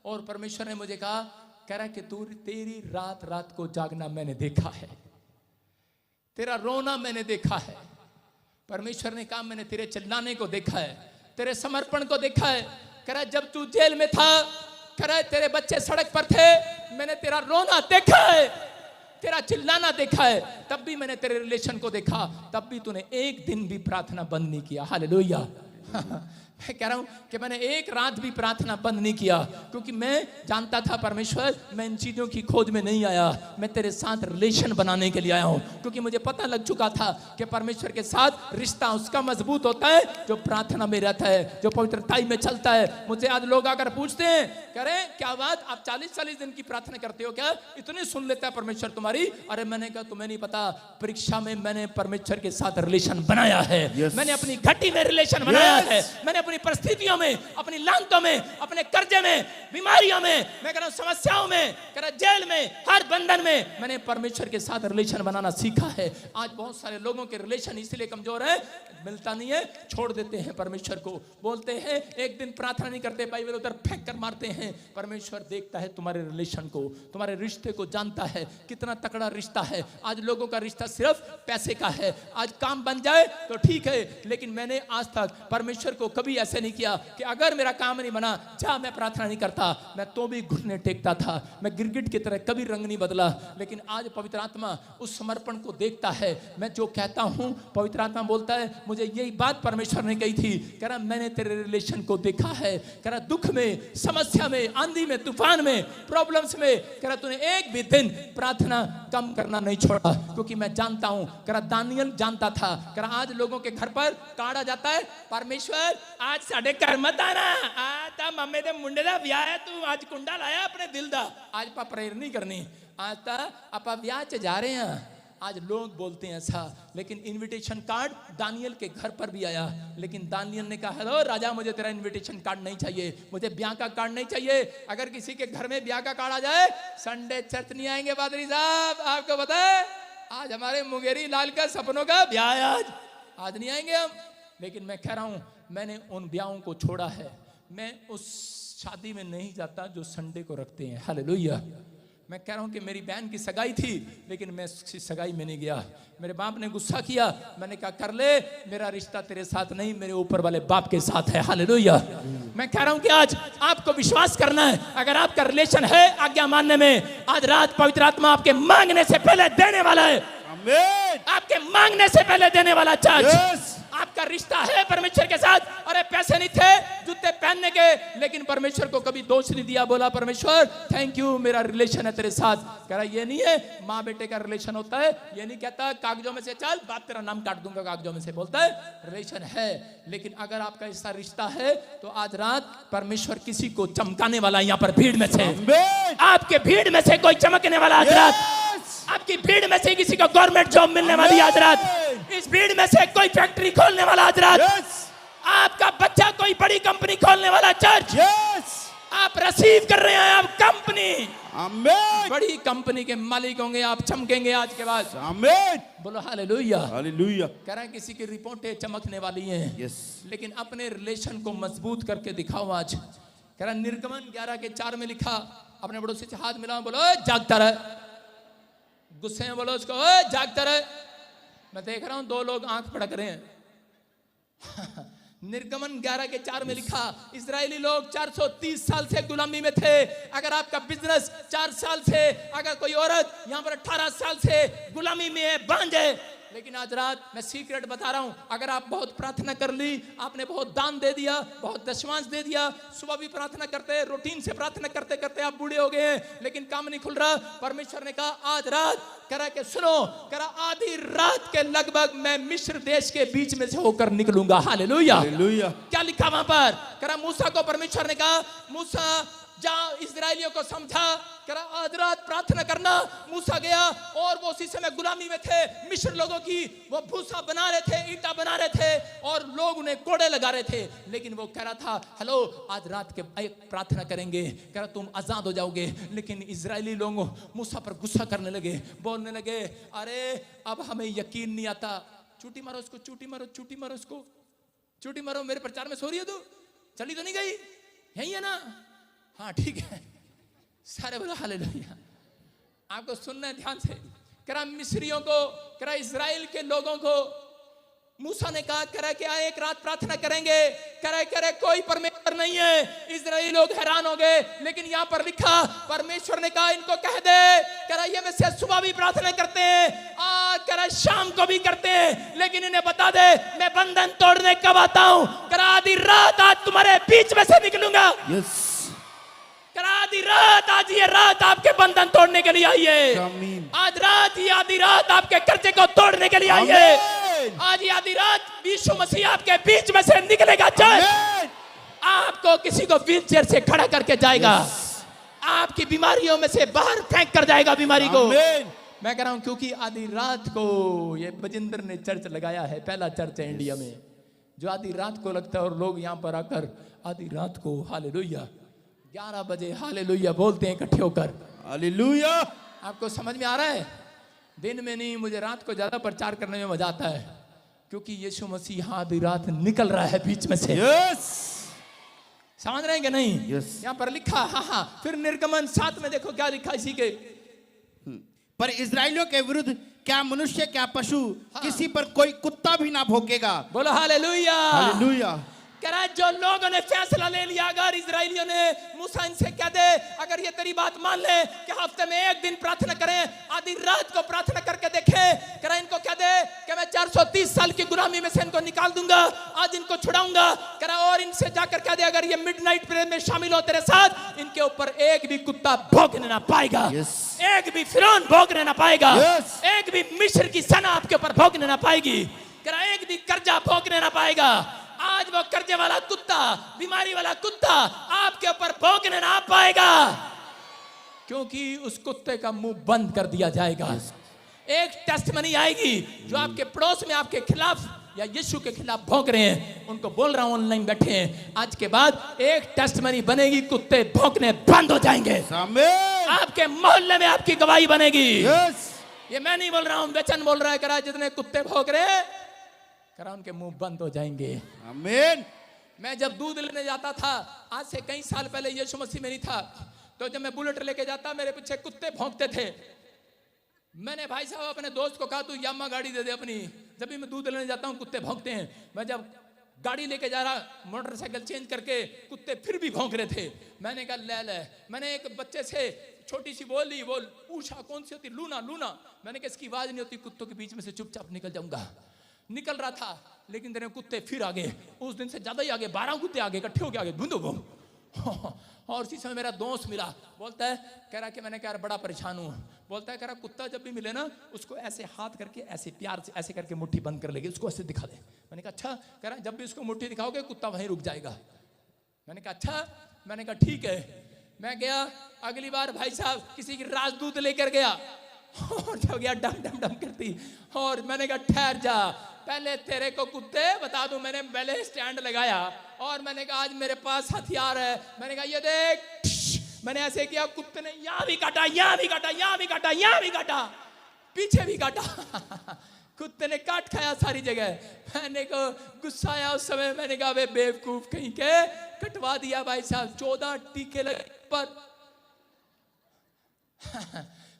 और परमेश्वर ने मुझे कहा, कह रहा कि तू तेरी रात रात को जागना मैंने देखा है, तेरा रोना मैंने देखा है। परमेश्वर ने कहा मैंने तेरे चिल्लाने को देखा है, तेरे समर्पण को देखा है। कह रहा जब तू जेल में था, कह रहा तेरे बच्चे सड़क पर थे, मैंने तेरा रोना देखा है, तेरा चिल्लाना देखा है, तब भी मैंने तेरे रिलेशन को देखा, तब भी तूने एक दिन भी प्रार्थना बंद नहीं किया। हालेलुया। मैं कह रहा हूं कि मैंने एक रात भी प्रार्थना बंद नहीं किया, क्योंकि मैं जानता था परमेश्वर मैं इन चीजों की खोज में नहीं आया, मैं तेरे साथ रिलेशन बनाने के लिए आया हूं। क्योंकि मुझे पता लग चुका था कि परमेश्वर के साथ रिश्ता उसका मजबूत होता है जो प्रार्थना में रहता है, जो पवित्रताई में चलता है। मुझे आज लोग आकर पूछते हैं, कह रहे क्या बात आप 40-40 दिन की प्रार्थना करते हो क्या, इतनी सुन लेता है परमेश्वर तुम्हारी? अरे मैंने कहा तुम्हें नहीं पता, परीक्षा में मैंने परमेश्वर के साथ रिलेशन बनाया है। मैंने अपनी घटी में रिलेशन बनाया है, मैंने अपनी परिस्थितियों में, अपनी लानतों में, अपने कर्जे में, बीमारियों में, मैं कह रहा हूं समस्याओं में, कह रहा जेल में, हर बंधन में मैंने परमेश्वर के साथ रिलेशन बनाना सीखा है। आज बहुत सारे लोगों के रिलेशन इसलिए कमजोर है, मिलता नहीं है, छोड़ देते हैं परमेश्वर को, बोलते हैं एक दिन प्रार्थना नहीं करते, बाइबल उधर फेंक कर मारते हैं। परमेश्वर देखता है तुम्हारे रिलेशन को, तुम्हारे रिश्ते को जानता है कितना तकड़ा रिश्ता है। आज लोगों का रिश्ता सिर्फ पैसे का है, आज काम बन जाए तो ठीक है, लेकिन मैंने आज तक परमेश्वर को कभी ऐसे नहीं किया कि अगर मेरा काम नहीं बना जा मैं प्रार्थना नहीं करता, मैं तो भी घुटने टेकता था, मैं गिरगिट की तरह कभी रंग नहीं बदला। लेकिन आज पवित्र आत्मा उस समर्पण को देखता है, मैं जो कहता हूं पवित्र आत्मा बोलता है मुझे यही बात परमेश्वर ने कही थी, कह रहा मैंने तेरे रिलेशन को देखा है, कह रहा दुख में, समस्या में, आंधी में, तूफान में, प्रॉब्लम्स में, कह रहा तूने एक भी दिन प्रार्थना कम करना नहीं छोड़ा, क्योंकि मैं जानता हूं। कह रहा दानियल जानता था, कह रहा आज लोगों के घर पर कार्ड आ जाता है, परमेश्वर आज साढ़े घर मत आना, आता मम्मी दे मुंडे दा ब्याह है, तू आज कुंडा लाया अपने दिल दा, आज पा प्रेयर नहीं करनी, आज ता आपा ब्याह च जा रहे हैं। आज लोग बोलते हैं ऐसा, लेकिन इनविटेशन कार्ड दानियल के घर पर भी आया, लेकिन दानियल ने कहा हेलो राजा मुझे तेरा इनविटेशन कार्ड नहीं चाहिए, मुझे ब्याह का कार्ड नहीं चाहिए। अगर किसी के घर में ब्याह का कार्ड आ जाए, संडे चर्च नहीं आएंगे पादरी साहब, आपको पता है आज हमारे मुंगेरी लाल का सपनों का ब्याह है, आज नहीं आएंगे हम। लेकिन मैं कह रहा हूं मैंने उन ब्याहों को छोड़ा है, मैं उस शादी में नहीं जाता जो संडे को रखते हैं। हालेलुया। मैं कह रहा हूं कि मेरी बहन की सगाई थी, लेकिन मैं उसकी सगाई में नहीं गया। मेरे बाप ने गुस्सा किया, मैंने कहा कर ले, मेरा रिश्ता तेरे साथ नहीं मेरे ऊपर वाले बाप के साथ है। हालेलुया। मैं कह रहा हूं कि आज आपको विश्वास करना है, अगर आपका रिलेशन है आज्ञा मानने में, आज रात पवित्र आत्मा आपके मांगने से पहले देने वाला है। आपके मांगने से पहले देने वाला चर्च। आपका रिश्ता है परमेश्वर के साथ। अरे पैसे नहीं थे जूते पहनने के, लेकिन परमेश्वर को कभी दोष नहीं दिया, बोला परमेश्वर थैंक यू मेरा रिलेशन है तेरे साथ। कह रहा ये नहीं है माँ बेटे का रिलेशन होता है, ये नहीं कहता कागजों में से चल बाप तेरा नाम काट दूंगा कागजों में से, बोलता है रिलेशन है। लेकिन अगर आपका ऐसा रिश्ता है तो आज रात परमेश्वर किसी को चमकाने वाला यहाँ पर भीड़ में से, आपके भीड़ में से कोई चमकने वाला आज रात, आपकी भीड़ में से किसी को गवर्नमेंट जॉब मिलने वाली आज रात, इस भीड़ में से कोई फैक्ट्री खोलने वाला आज रात, आपका बच्चा कोई बड़ी कंपनी खोलने वाला चर्च, आप रिसीव कर रहे हैं, आप कंपनी, आमीन, बड़ी कंपनी के मालिक होंगे, आप चमकेंगे आज के बाद, आमीन, बोलो हालेलुया, हालेलुया। कह रहा है किसी की रिपोर्टें चमकने वाली हैं, लेकिन अपने रिलेशन को मजबूत करके दिखाओ आज। कह रहा निर्गमन 11:4 में लिखा, अपने पड़ोसी से हाथ मिलाओ, बोलो जागता रहे, गुस्से में बोलो उसको जागता रहे। मैं देख रहा हूं 2 लोग आंख फड़क रहे हैं। निर्गमन 11:4 में लिखा, इजरायली लोग 430 साल से गुलामी में थे। अगर आपका बिजनेस 4 साल से, अगर कोई औरत यहाँ पर 18 साल से गुलामी में है, बांझ है, लेकिन आज रात मैं सीक्रेट बता रहा हूं, अगर आप बहुत प्रार्थना कर ली, आपने बहुत दान दे दिया, बहुत दशमांश दे दिया, सुबह भी प्रार्थना करते, रूटीन से प्रार्थना करते करते आप बूढ़े हो गए, लेकिन काम नहीं खुल रहा, परमेश्वर ने कहा आज रात, करा के सुनो, करा आधी रात के लगभग मैं मिस्र देश के बीच में से होकर निकलूंगा। Hallelujah, hallelujah. क्या लिखा वहां पर? करा मूसा को परमेश्वर ने कहा मूसा जहां इजरायलियों को समझा करा आज रात प्रार्थना करना। मूसा गया और वो उसी समय गुलामी में थे, मिस्र लोगों की वो भूसा बना रहे थे, ईंटा बना रहे थे और लोग उन्हें कोड़े लगा रहे थे। लेकिन वो कह रहा था हेलो आज रात के एक प्रार्थना करेंगे, कह रहा तुम आजाद हो जाओगे। लेकिन इजरायली लोग मूसा पर गुस्सा करने लगे, बोलने लगे अरे अब हमें यकीन नहीं आता, चूटी मारो उसको, चूटी मारो, चूटी मारो उसको, चूटी मारो, मेरे प्रचार में सो रही है तू, चली तो नहीं गई, यही है ना, हाँ ठीक है। सारे बोला हालेलुया। आपको सुनना है ध्यान से। करा मिस्रियों को, करा इजराइल के लोगों को मूसा ने कहा करा कि एक रात प्रार्थना करेंगे, करे करे कोई परमेश्वर नहीं है। इजराइली लोग हैरान हो गए। लेकिन यहाँ पर लिखा परमेश्वर ने कहा इनको कह दे करा ये में से सुबह भी प्रार्थना करते हैं, करा शाम को भी करते हैं, लेकिन इन्हें बता दे मैं बंधन तोड़ने कब आता हूँ। करा आधी रात आज तुम्हारे बीच में से निकलूंगा। करा आधी रात, आज ये रात आपके बंधन तोड़ने के लिए आई है। आज रात ये आधी रात आपके कर्जे को तोड़ने के लिए आई है। आज ये आधी रात यीशु मसीह आपके बीच में से निकलेगा, चाहे आपको किसी को व्हील चेयर से खड़ा करके जाएगा, आपकी बीमारियों में से बाहर फेंक कर जाएगा बीमारी को। मैं कह रहा हूं क्योंकि आधी रात को ये बजिंदर ने चर्च लगाया है, पहला चर्च है इंडिया में जो आधी रात को लगता है। और लोग यहां पर आकर आधी रात को हालेलुया 11 बजे हालेलुया बोलते हैं इकट्ठे होकर हालेलुया। आपको समझ में आ रहा है? दिन में नहीं, मुझे रात को ज्यादा प्रचार करने में मजा आता है क्योंकि यीशु मसीह आधी रात निकल रहा है बीच में से। समझ रहे हैं कि नहीं? यहाँ पर लिखा हाँ। फिर निर्गमन 7 में देखो क्या लिखा इसी के, पर इजराइलियों के विरुद्ध क्या मनुष्य क्या पशु किसी पर कोई कुत्ता भी ना भौंकेगा। बोलो हालेलुया हालेलुया। कह रहा है जो लोगों ने फैसला ले लिया, अगर इजराइलियों ने मूसा इनसे कह दे अगर ये तेरी बात मान ले कि हफ्ते में एक दिन प्रार्थना करें, आधी रात को प्रार्थना करके देखें, कह रहा इनको कह दे कि मैं 430 साल की गुलामी में से इनको निकाल दूंगा, आज इनको छुड़ाऊंगा। कह रहा और इनसे जाकर कह दे अगर ये मिडनाइट प्रेयर में शामिल हो तेरे साथ, इनके ऊपर एक भी कुत्ता भौंकने ना पाएगा, एक भी फिरौन भौंकने ना पाएगा, एक भी मिस्र की सेना आपके ऊपर भौंकने ना पाएगी। कह रहा एक भी कर्जा भौंकने ना पाएगा। आज वो कर्जे वाला कुत्ता, बीमारी वाला कुत्ता आपके ऊपर भौंकने ना पाएगा क्योंकि उस कुत्ते का मुंह बंद कर दिया जाएगा। एक टेस्टमनी आएगी जो आपके पड़ोस में आपके खिलाफ या यीशु के खिलाफ भौंक रहे हैं, उनको बोल रहा हूं ऑनलाइन बैठे हैं, आज के बाद एक टेस्टमनी बनेगी, कुत्ते भौंकने बंद हो जाएंगे। आपके मोहल्ले में आपकी गवाही बनेगी। ये मैं नहीं बोल रहा हूं, वचन बोल रहा है। करा जितने कुत्ते भौंक रहे हैं करा उनके मुंह बंद हो जाएंगे। आमीन। मैं जब दूध लेने जाता था, आज से कई साल पहले यीशु मसीह में नहीं था, तो जब मैं बुलेट लेके जाता मेरे पीछे कुत्ते भौंकते थे। मैंने भाई साहब अपने दोस्त को कहा तू यामा गाड़ी दे दे अपनी, जब भी मैं दूध लेने जाता हूँ कुत्ते भौंकते हैं। मैं जब गाड़ी लेके जा रहा, मोटरसाइकिल चेंज करके कुत्ते फिर भी भौंक रहे थे। मैंने कहा ले। मैंने एक बच्चे से छोटी सी बोली, वो पूछा कौन सी होती, लूना लूना। मैंने कहा इसकी आवाज नहीं होती, कुत्तों के बीच में से चुपचाप निकल जाऊंगा। निकल रहा था लेकिन तेरे कुत्ते फिर आ गए, उस दिन से ज्यादा ही आगे, 12 कुत्ते आगे इकट्ठे हो गए धुंधो बम। और उसी समय मेरा दोस्त मिला, बोलता है कह रहा कि मैंने कहा बड़ा परेशान हूँ। बोलता है कह रहा कुत्ता जब भी मिले ना उसको ऐसे हाथ करके ऐसे प्यार से ऐसे करके मुट्ठी बंद कर लेगी, उसको ऐसे दिखा दे। मैंने कहा अच्छा। कह रहा जब भी उसको मुट्ठी दिखाओगे कुत्ता वहीं रुक जाएगा। मैंने कहा अच्छा। मैंने कहा ठीक है। मैं गया अगली बार भाई साहब किसी की राजदूत लेकर गया और जब गया डम डम डम करती, और मैंने कहा ठहर जा, पहले तेरे को कुत्ते बता दूं। मैंने पहले स्टैंड लगाया और मैंने कहा आज मेरे पास हथियार है। मैंने कहा ये देख, मैंने ऐसे किया, कुत्ते ने यहाँ भी काटा, यहाँ भी काटा, यहाँ भी काटा, यहाँ भी काटा, पीछे भी काटा। कुत्ते ने काट खाया सारी जगह। मैंने को गुस्सा आया उस समय। मैंने कहा वे बेवकूफ कहीं के, कटवा दिया भाई साहब, 14 टीके लगे पर।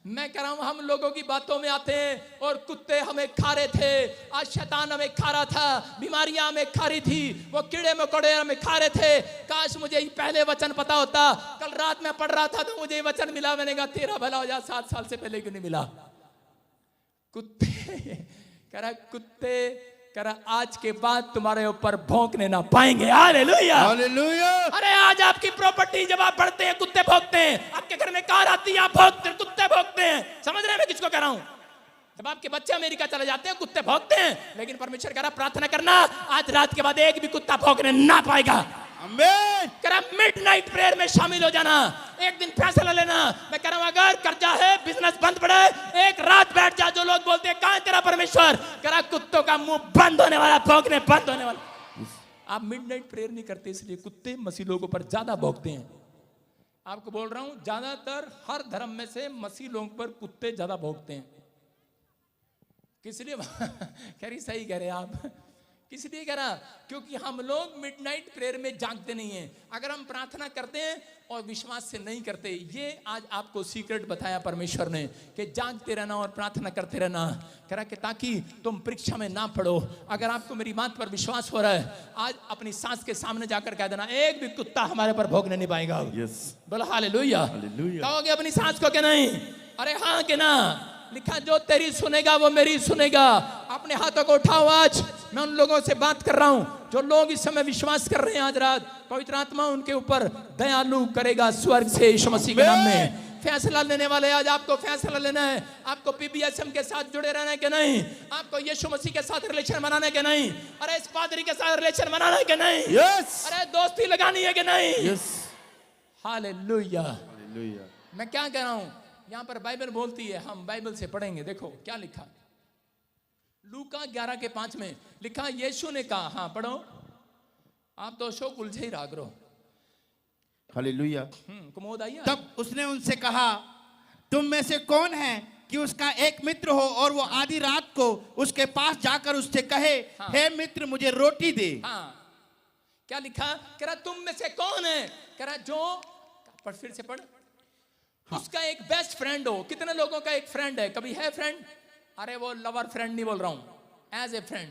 मैं कह रहा हूं हम लोगों की बातों में आते हैं और कुत्ते हमें खा रहे थे। आज शैतान हमें खा रहा था, बीमारियां हमें खा रही थी, वो कीड़े मकोड़े हमें खा रहे थे। काश मुझे ये पहले वचन पता होता। कल रात में पढ़ रहा था तो मुझे ये वचन मिला। मैंने कहा तेरा भला हो जा, 7 साल से पहले क्यों नहीं मिला। कुत्ते कह रहा कुत्ते कह रहा आज के बाद तुम्हारे ऊपर भौंकने ना पाएंगे। Hallelujah hallelujah. अरे आज आपकी प्रॉपर्टी जब आप बढ़ते हैं कुत्ते भौंकते हैं, आपके घर में कार आती है आप भौंकते हैं, कुत्ते भौंकते हैं। समझ रहे हैं मैं किसको कह रहा हूं? जब आपके बच्चे अमेरिका चले जाते हैं कुत्ते भौंकते हैं, लेकिन परमेश्वर कह रहा प्रार्थना करना आज रात के बाद एक भी कुत्ता भौंकने ना पाएगा। आमीन। करा मिडनाइट प्रेयर में शामिल हो जाना। एक दिन फैसला लेना, मैं कह रहा हूं अगर कर्जा है, बिजनेस बंद पड़ा है, एक रात बैठ जा। जो लोग बोलते हैं कहां है तेरा परमेश्वर, करा कुत्तों का मुंह बंद होने वाला, भौंकने बंद होने वाला। आप मिडनाइट प्रेयर नहीं करते, इसलिए कुत्ते मसीह लोगों पर ज्यादा भौंकते हैं। आपको बोल रहा हूं, ज्यादातर हर धर्म में से मसीह लोगों पर कुत्ते ज्यादा भौंकते हैं। किस लिए कह रही, सही कह रहे आप, किस लिए कह रहा, क्योंकि हम लोग मिडनाइट प्रेयर में जागते नहीं हैं। अगर हम प्रार्थना करते हैं और विश्वास से नहीं करते, ये आज आपको सीक्रेट बताया परमेश्वर ने कि जागते रहना और प्रार्थना करते रहना, कह रहा कि ताकि तुम परीक्षा में ना पड़ो। अगर आपको मेरी बात पर विश्वास हो रहा है, आज अपनी सास के सामने जाकर कह देना, एक भी कुत्ता हमारे पर भौंकने नहीं पाएगा। बोलो हालेलुया। कहोगे अपनी सास को कि नहीं? अरे हाँ कि ना? लिखा जो तेरी सुनेगा वो मेरी सुनेगा। अपने हाथों को उठाओ। आज मैं उन लोगों से बात कर रहा हूं जो लोग इस समय विश्वास कर रहे हैं, आज रात पवित्र आत्मा उनके ऊपर दयालु करेगा स्वर्ग से, यीशु मसीह के नाम में। फैसला लेने वाले आज आपको फैसला लेना है। आपको पीबीएसएम के साथ जुड़े रहना है कि नहीं? आपको यीशु मसीह के साथ रिलेशन बनाना है कि नहीं? अरे इस पादरी के साथ रिलेशन बनाना है कि नहीं? अरे दोस्ती लगानी है कि नहीं? हालेलुया। मैं क्या कह रहा हूं, यहां पर बाइबल बोलती है, हम बाइबल से पढ़ेंगे। देखो क्या लिखा, लूका 11 के 5 में लिखा, यीशु ने कहा, हाँ पढ़ो, आप तो अशोक उलझे ही राग रहो। हालेलुया। कुमोद आइए। तब उसने उनसे कहा, तुम में से कौन है कि उसका एक मित्र हो और वो आधी रात को उसके पास जाकर उससे कहे, हाँ। हे मित्र मुझे रोटी दे। हाँ, क्या लिखा, कह रहा तुम में से कौन है, कह रहा जो, पर फिर से पढ़, हाँ। उसका एक बेस्ट फ्रेंड हो। कितने लोगों का एक फ्रेंड है? कभी है फ्रेंड? अरे वो लवर फ्रेंड नहीं बोल रहा हूं, एज ए फ्रेंड।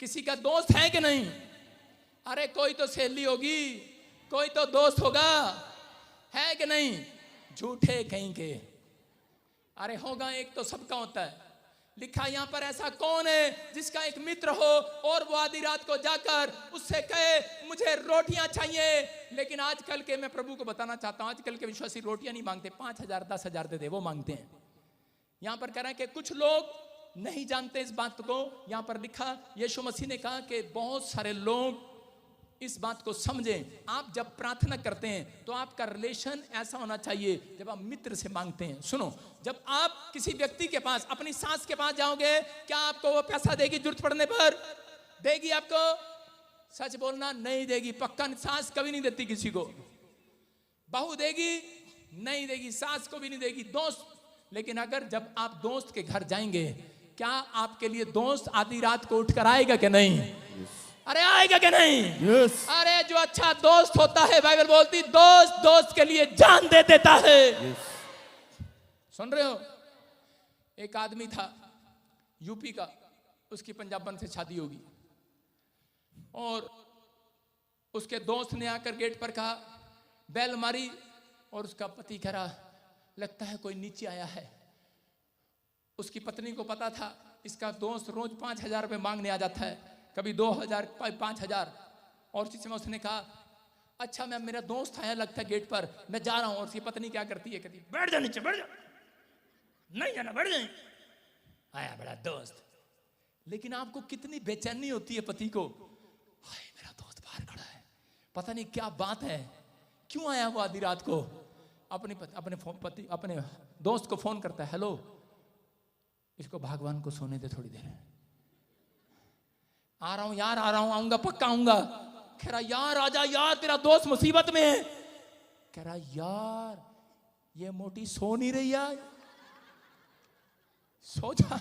किसी का दोस्त है कि नहीं? अरे कोई तो सहेली होगी, कोई तो दोस्त होगा, है कि नहीं? झूठे कहीं के। अरे होगा, एक तो सबका होता है। लिखा यहां पर ऐसा कौन है जिसका एक मित्र हो और वो आधी रात को जाकर उससे कहे मुझे रोटियां चाहिए। लेकिन आजकल के, मैं प्रभु को बताना चाहता हूं, आजकल के विश्वासी रोटियां नहीं मांगते, 5,000 10,000 दे दे, वो मांगते हैं। यहां पर कह रहा है कि कुछ लोग नहीं जानते इस बात को। यहां पर लिखा, यीशु मसीह ने कहा कि बहुत सारे लोग इस बात को समझें। आप जब प्रार्थना करते हैं तो आपका रिलेशन ऐसा होना चाहिए जब आप मित्र से मांगते हैं। सुनो, जब आप किसी व्यक्ति के पास, अपनी सास के पास जाओगे, क्या आपको वो पैसा देगी? जरूरत पड़ने पर देगी आपको? सच बोलना, नहीं देगी। पक्का सास कभी नहीं देती किसी को। बहू देगी? नहीं देगी। सास को भी नहीं देगी। दोस्त, लेकिन अगर जब आप दोस्त के घर जाएंगे, क्या आपके लिए दोस्त आधी रात को उठकर आएगा कि नहीं? अरे आएगा कि नहीं? अरे जो अच्छा दोस्त होता है, बाइबल बोलती दोस्त दोस्त के लिए जान दे देता है। सुन रहे हो? एक आदमी था यूपी का, उसकी पंजाबन से शादी होगी और उसके दोस्त ने आकर गेट पर कहा, बेल मारी और उसका पति कह रहा, लगता है कोई नीचे आया है। उसकी पत्नी को पता था इसका दोस्त रोज 5,000 रुपये मांगने आ जाता है, कभी 2,000, 5,000। और उसी समय उसने कहा, अच्छा मैं, मेरा दोस्त आया लगता है गेट पर, मैं जा रहा हूं। और उसकी पत्नी क्या करती है, कहती बैठ जा नीचे, बैठ जा, नहीं जाना, बैठ जाए, आया बड़ा दोस्त। लेकिन आपको कितनी बेचैनी होती है पति को, हाय मेरा दोस्त बाहर खड़ा है, पता नहीं क्या बात है, क्यों आया वो आधी रात को। अपने दोस्त को फोन करता है, हेलो, इसको भगवान को सोने दे थोड़ी देर, आ रहा हूं यार, आ रहा हूं, आऊंगा, पक्का आऊंगा। कह रहा यार आजा यार, तेरा दोस्त मुसीबत में है। कह रहा यार ये मोटी सो नहीं रही यार, सो जा।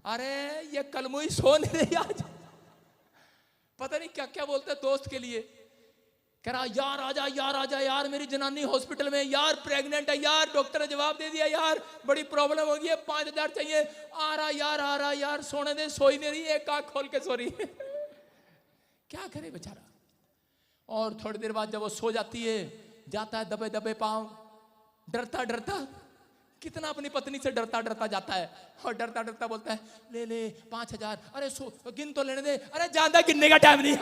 अरे ये कलमुई सो नहीं रही आज, पता नहीं क्या क्या बोलते दोस्त के लिए। कह रहा यार आजा, यार आजा, यार मेरी जनानी हॉस्पिटल में, यार प्रेग्नेंट है, यार डॉक्टर ने जवाब दे दिया, यार बड़ी प्रॉब्लम हो गई है, 5,000 चाहिए। आ रहा यार, आ रहा यार, सोने दे, सोई नहीं रही, एक आंख खोल के सो रही है। क्या करे बेचारा। और थोड़ी देर बाद जब वो सो जाती है, जाता है दबे दबे पांव, डरता डरता, कितना अपनी पत्नी से डरता डरता जाता है और डरता डरता बोलता है, ले ले 5,000, अरे सो गिन तो लेने दे, अरे ज्यादा गिनने का टाइम नहीं।